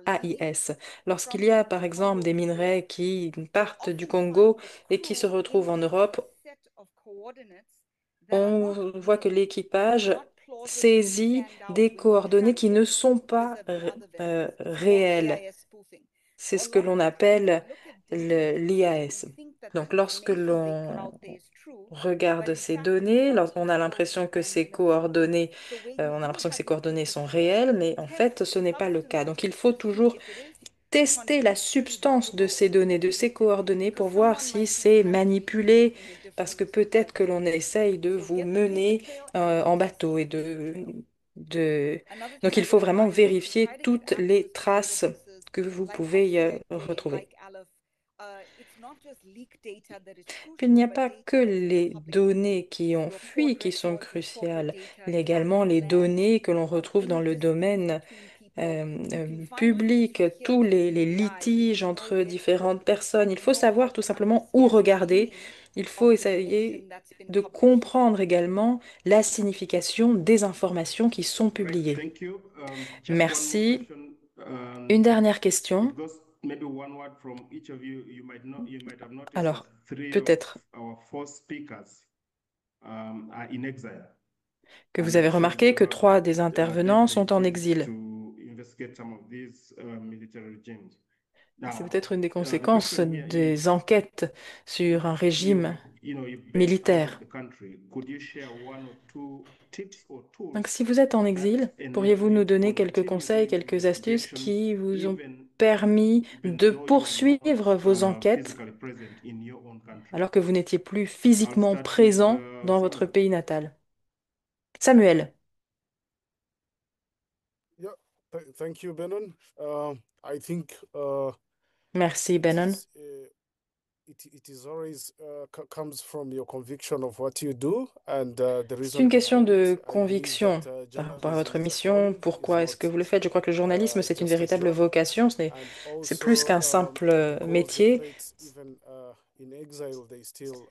AIS. Lorsqu'il y a, par exemple, des minerais qui partent du Congo et qui se retrouvent en Europe, on voit que l'équipage saisit des coordonnées qui ne sont pas réelles. C'est ce que l'on appelle l'IAS. Donc, lorsque l'on regarde ces données, on a l'impression que on a l'impression que ces coordonnées sont réelles, mais en fait, ce n'est pas le cas. Donc, il faut toujours tester la substance de ces données, de ces coordonnées pour voir si c'est manipulé, parce que peut-être que l'on essaye de vous mener en bateau de... Donc il faut vraiment vérifier toutes les traces que vous pouvez retrouver. Puis il n'y a pas que les données qui ont fui qui sont cruciales, il y a également les données que l'on retrouve dans le domaine public, tous les litiges entre différentes personnes. Il faut savoir tout simplement où regarder. Il faut essayer de comprendre également la signification des informations qui sont Great, publiées. thank you. Just one more Merci. question. Une dernière question. maybe one word from each of you. You might have noticed that Alors, three of peut-être our four speakers are in exile. que vous And avez I'm sure remarqué you que have 3 des intervenants definitely sont en keen exil. to investigate some of these military regimes. C'est Now, peut-être une des the conséquences question here des is, enquêtes sur un régime you're based out of militaire. the country. Could you share one or two tips or Donc, tools si vous êtes en that exil, enable pourriez-vous nous you to donner quelques continue conseils, doing quelques astuces investigations qui vous ont even permis de though you are not poursuivre vos enquêtes physically present in your own country? alors que vous n'étiez plus I'll physiquement start with présent dans votre Samuel. pays natal? Samuel. Yeah, thank you, Benon. I think Merci, it Benon. is it is always comes from your conviction of what you do and the C'est reason une question behind de it. I believe conviction that par rapport à votre journalism is a mission. calling, is Pourquoi est-ce que not vous le faites? Je crois que le journalisme, c'est une just a véritable job, vocation. and C'est plus also qu'un simple because of métier. late, even in exile, they still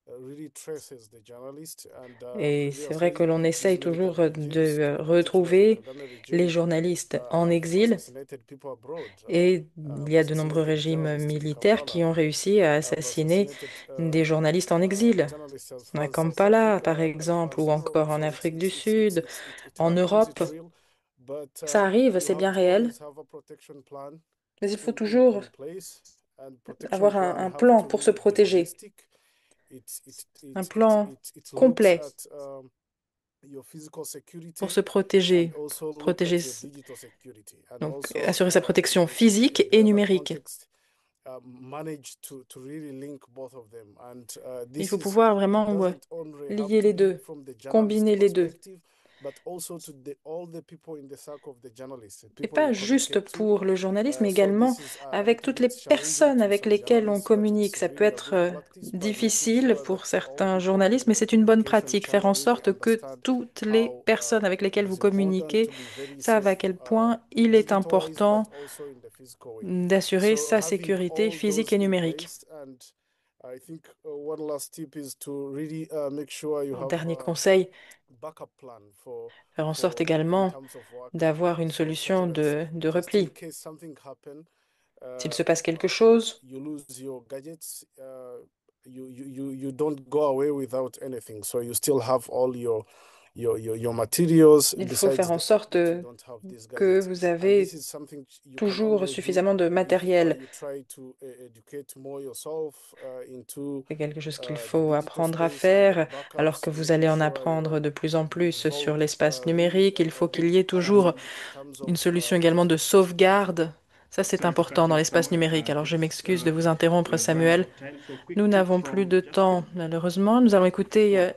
really traces the journalist. And Et c'est vrai que previously, l'on these essaye toujours military regimes, de particularly the retrouver Kagame les regime, journalistes en have exil. assassinated people abroad. Et il y a de nombreux Assassinated régimes journalists in militaires qui Kampala, ont réussi à have assassiner assassinated des journalistes en exil, journalists as à far as South Kampala, par Africa, exemple, ou several encore en before. Afrique du Sud, It en happens, Europe. it's real, but Ça arrive, you c'est have bien to réel, always have a protection plan mais il faut toujours in place, and protection avoir plan un have plan to pour se really be protéger, holistic. un plan It looks complet at your physical pour security se and protéger, also look at protéger, your digital security, and donc also assurer sa protection in physique the et other numérique. context, manage to really link both of them. And Il this faut pouvoir vraiment doesn't only have lier to les be deux, from the journalist combiner les deux. perspective, but also to all the people in the circle of the journalist, Et people you pas juste communicate to. pour le journalisme, mais So également this is a avec little toutes les bit challenging personnes to avec some lesquelles on journalists, but communique. it's Ça peut really a être good practice by making difficile sure pour that all certains people in journalistes, mais your c'est une bonne communication pratique, faire en channel really sorte que understand toutes les how personnes avec it lesquelles vous is important communiquez to be very savent à safe, quel point il est digital wise, but important also in the physical way. d'assurer So sa having sécurité all physique those et in numérique. place, and I think one last tip is to really make sure you Un have dernier conseil, backup plan faire en sorte in également terms of what d'avoir une sort of such solution an as de just in repli. case something happen, S'il uh, se passe quelque chose, you lose your gadgets, you don't go away without anything, so you still have all your materials il faut besides faire en the fact sorte that you don't have these que gadgets. vous And this avez is something you can toujours only do suffisamment de if matériel. you try to educate more yourself into C'est quelque chose qu'il the faut digital apprendre à space and then faire, alors backups, que vous making allez en sure apprendre you're de plus en plus sur involved l'espace really numérique. Il a faut qu'il bit y ait toujours in terms une of solution également de sauvegarde. Ça, c'est Sorry to cut important dans you, l'espace Samuel. numérique. Alors, je It's m'excuse de vous interrompre, we've run out Samuel. of time. So Nous quick tip n'avons plus from de Justin. temps, malheureusement. Nous allons écouter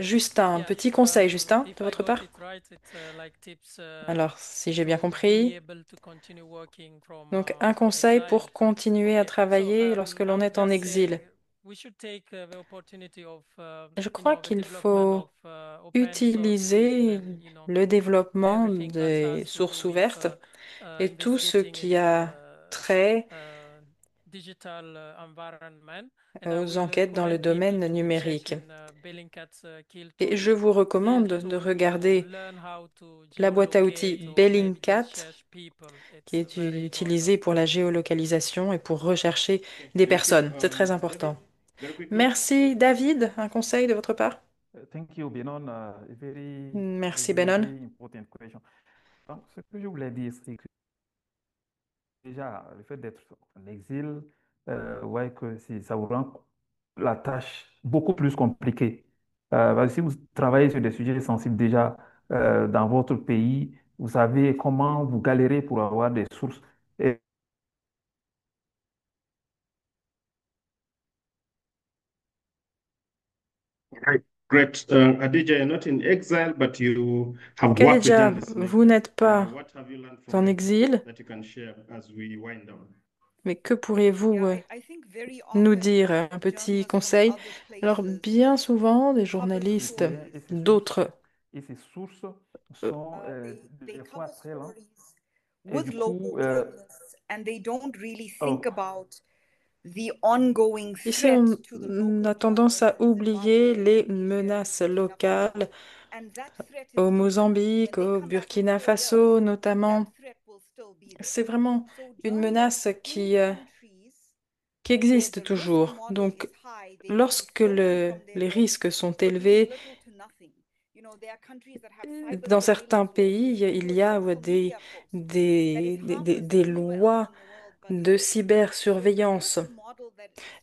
Justin. Un Yeah, petit conseil, Justin, if de I votre got part? it right, it's like tips Alors, si j'ai bien to be compris, able to continue working donc un from conseil exile. pour continuer à Okay, so travailler lorsque l'on I'm est en just exil. saying we should take the opportunity of Je you crois know the qu'il development faut of open sources utiliser and you know le développement everything that des has to do sources with ouvertes et tout ce investigating qui in a trait digital environment. And I aux will enquêtes dans le recommend people domaine to check numérique. in Bellingcat's Kill Et Tools je vous field recommande de to you know regarder learn how to la boîte à outils geolocate or maybe just Bellingcat, search people. qui It's est very important. utilisée pour la géolocalisation et pour rechercher Okay, des thank you. personnes. C'est très important. David, very quickly. Merci, David. Un conseil de votre part? Thank you, Benon. A Merci, very, Benon. very important question. Donc, ce que je voulais dire, c'est que déjà, le fait d'être en exil, ouais, que ça vous rend la tâche beaucoup plus compliquée. Parce que si vous travaillez sur des sujets sensibles déjà dans votre pays, vous savez comment vous galérez pour avoir des sources. Et Right. Great. Adija, you're not in exile, but you have worked with Khadija, journalists. vous n'êtes pas What have you learned from en them exil, that you can share as we wind down? mais que pourriez-vous nous dire? Un petit conseil? Alors, bien souvent, des journalistes d'autres et ces sources euh, sont des fois très lentes. Et du coup, oh, ici, on a tendance à oublier les menaces locales au Mozambique, au Burkina Faso notamment. C'est vraiment une menace qui existe toujours. Donc, lorsque les risques sont élevés, dans certains pays, il y a des lois de cybersurveillance.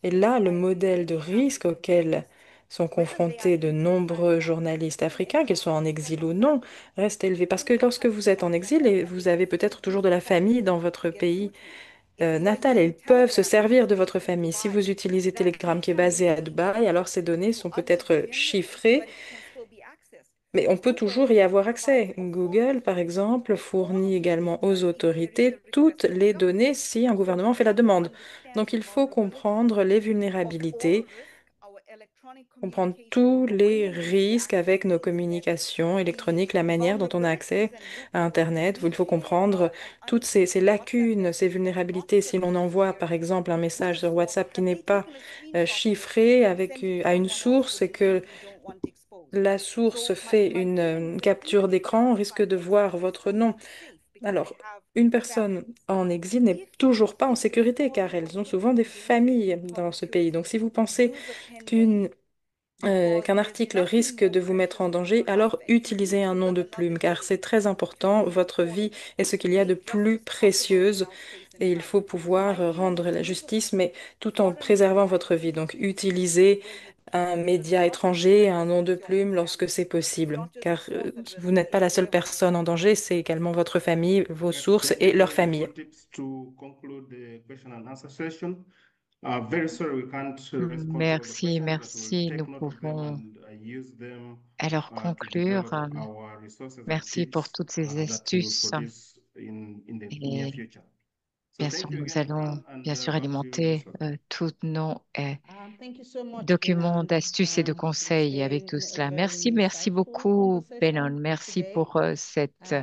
Et là, le modèle de risque auquel sont confrontés de nombreux journalistes africains, qu'ils soient en exil ou non, reste élevé. Parce que lorsque vous êtes en exil, et vous avez peut-être toujours de la famille dans votre pays natal, et ils peuvent se servir de votre famille. Si vous utilisez Telegram qui est basé à Dubaï, alors ces données sont peut-être chiffrées, mais on peut toujours y avoir accès. Google, par exemple, fournit également aux autorités toutes les données si un gouvernement fait la demande. Donc il faut comprendre les vulnérabilités, comprendre tous les risques avec nos communications électroniques, la manière dont on a accès à Internet. Il faut comprendre toutes ces lacunes, ces vulnérabilités. Si l'on envoie, par exemple, un message sur WhatsApp qui n'est pas chiffré à une source et que la source fait une capture d'écran, on risque de voir votre nom. Alors, une personne en exil n'est toujours pas en sécurité car elles ont souvent des familles dans ce pays. Donc, si vous pensez qu'une qu'un article risque de vous mettre en danger, alors utilisez un nom de plume, car c'est très important. Votre vie est ce qu'il y a de plus précieuse et il faut pouvoir rendre la justice, mais tout en préservant votre vie. Donc, utilisez un média étranger, un nom de plume lorsque c'est possible, car vous n'êtes pas la seule personne en danger, c'est également votre famille, vos Yes, sources let me et leur provide famille. more tips to conclude the question and answer session. Very sorry we can't respond to all the Merci, questions, but we'll merci. Nous take note of them pouvons and use them alors to conclure. develop our resources and Merci pour tips toutes ces that we'll astuces. produce in the near Et future. So bien thank sûr, you nous again, allons Fran, and bien sûr back to you, alimenter Joshua. tous nos Thank you so much, documents Benon. d'astuces et de It's conseils avec been tout a cela. Merci, very merci insightful beaucoup, Benon. conversation Merci today. pour cette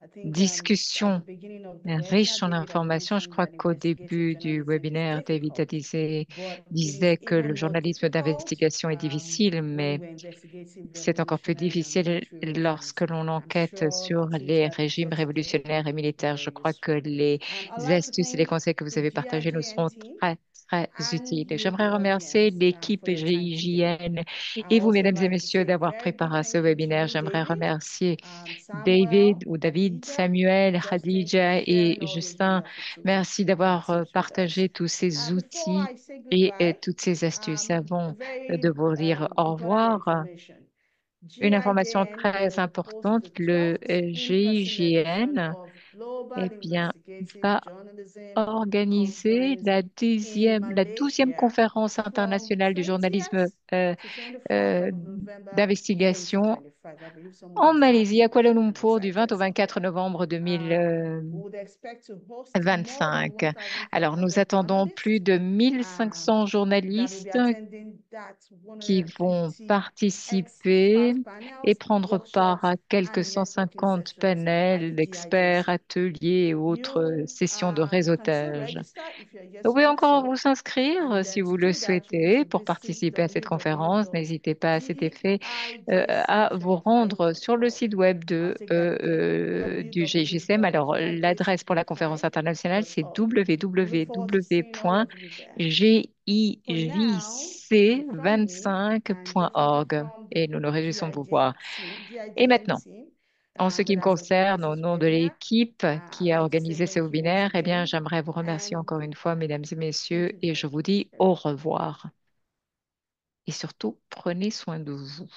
I think at the discussion beginning of the webinar, riche en David had informations. Je mentioned crois that qu'au investigative début du journalism is webinaire, David difficult, but it is disait que le even more journalisme difficult d'investigation est difficile, when mais we're investigating c'est encore plus revolutionary and difficile military lorsque regimes. l'on I'm enquête sure sur the tips les that we régimes shared today révolutionnaires et will be militaires. Je very crois que useful. les I'd like to astuces et les thank conseils que vous the avez partagés nous GIGN seront team très, très utiles. and Et you, j'aimerais the remercier audience, l'équipe for your time today. GIGN I et vous, also mesdames et like to messieurs, say a d'avoir very big préparé ce thank you to webinaire. you, J'aimerais David, remercier Samuel, David ou David, Khadija, Samuel, Justin, for Khadija et sharing all those Justin. wonderful tools Merci d'avoir and tips with us. partagé tous ces Before outils I say et goodbye, toutes ces astuces. a Avant de very vous dire au important revoir, information. une information GIGN très will host importante, the le 12th in-person edition GIGN, of Global eh bien, Investigative va Journalism organiser Conference in la 12e Malaysia conférence from internationale du 20th journalisme to 24th euh, of November d'investigation 2025. I believe someone en is Malaisie, tapping à Kuala on the Lumpur, du site 20 there au 24 somewhere. novembre We would expect to host more than 2025. Alors, nous 1,500 attendons plus journalists de 1500 that will be journalistes attending that qui vont 150 participer expert et panels, prendre part workshops, à quelques and networking 150 sessions at the panels d'experts, GIJC. ateliers et autres You sessions de can still réseautage. register if you're yet Vous to pouvez do encore so. vous inscrire And si then vous to le do that, you need to souhaitez pour visit participer à cette conférence. N'hésitez pas à cet effet à vous rendre sur le www.gijcm.org. site web I'll take that again, du GIGCM. Alors, l'adresse pour la conférence internationale, c'est www.gijcm.org. We look forward to seeing all of you there. For now, from me and definitely gijc25.org from et nous nous the réjouissons de vous voir. Et GIGN maintenant, team en ce qui me that has concerne, organized au this nom de webinar, l'équipe I'd qui a like to say organisé ce thank you once webinaire, eh bien, again j'aimerais vous remercier and encore une fois, mesdames et thank messieurs, you et je very vous much, dis au everyone. revoir. Et surtout, prenez soin de vous.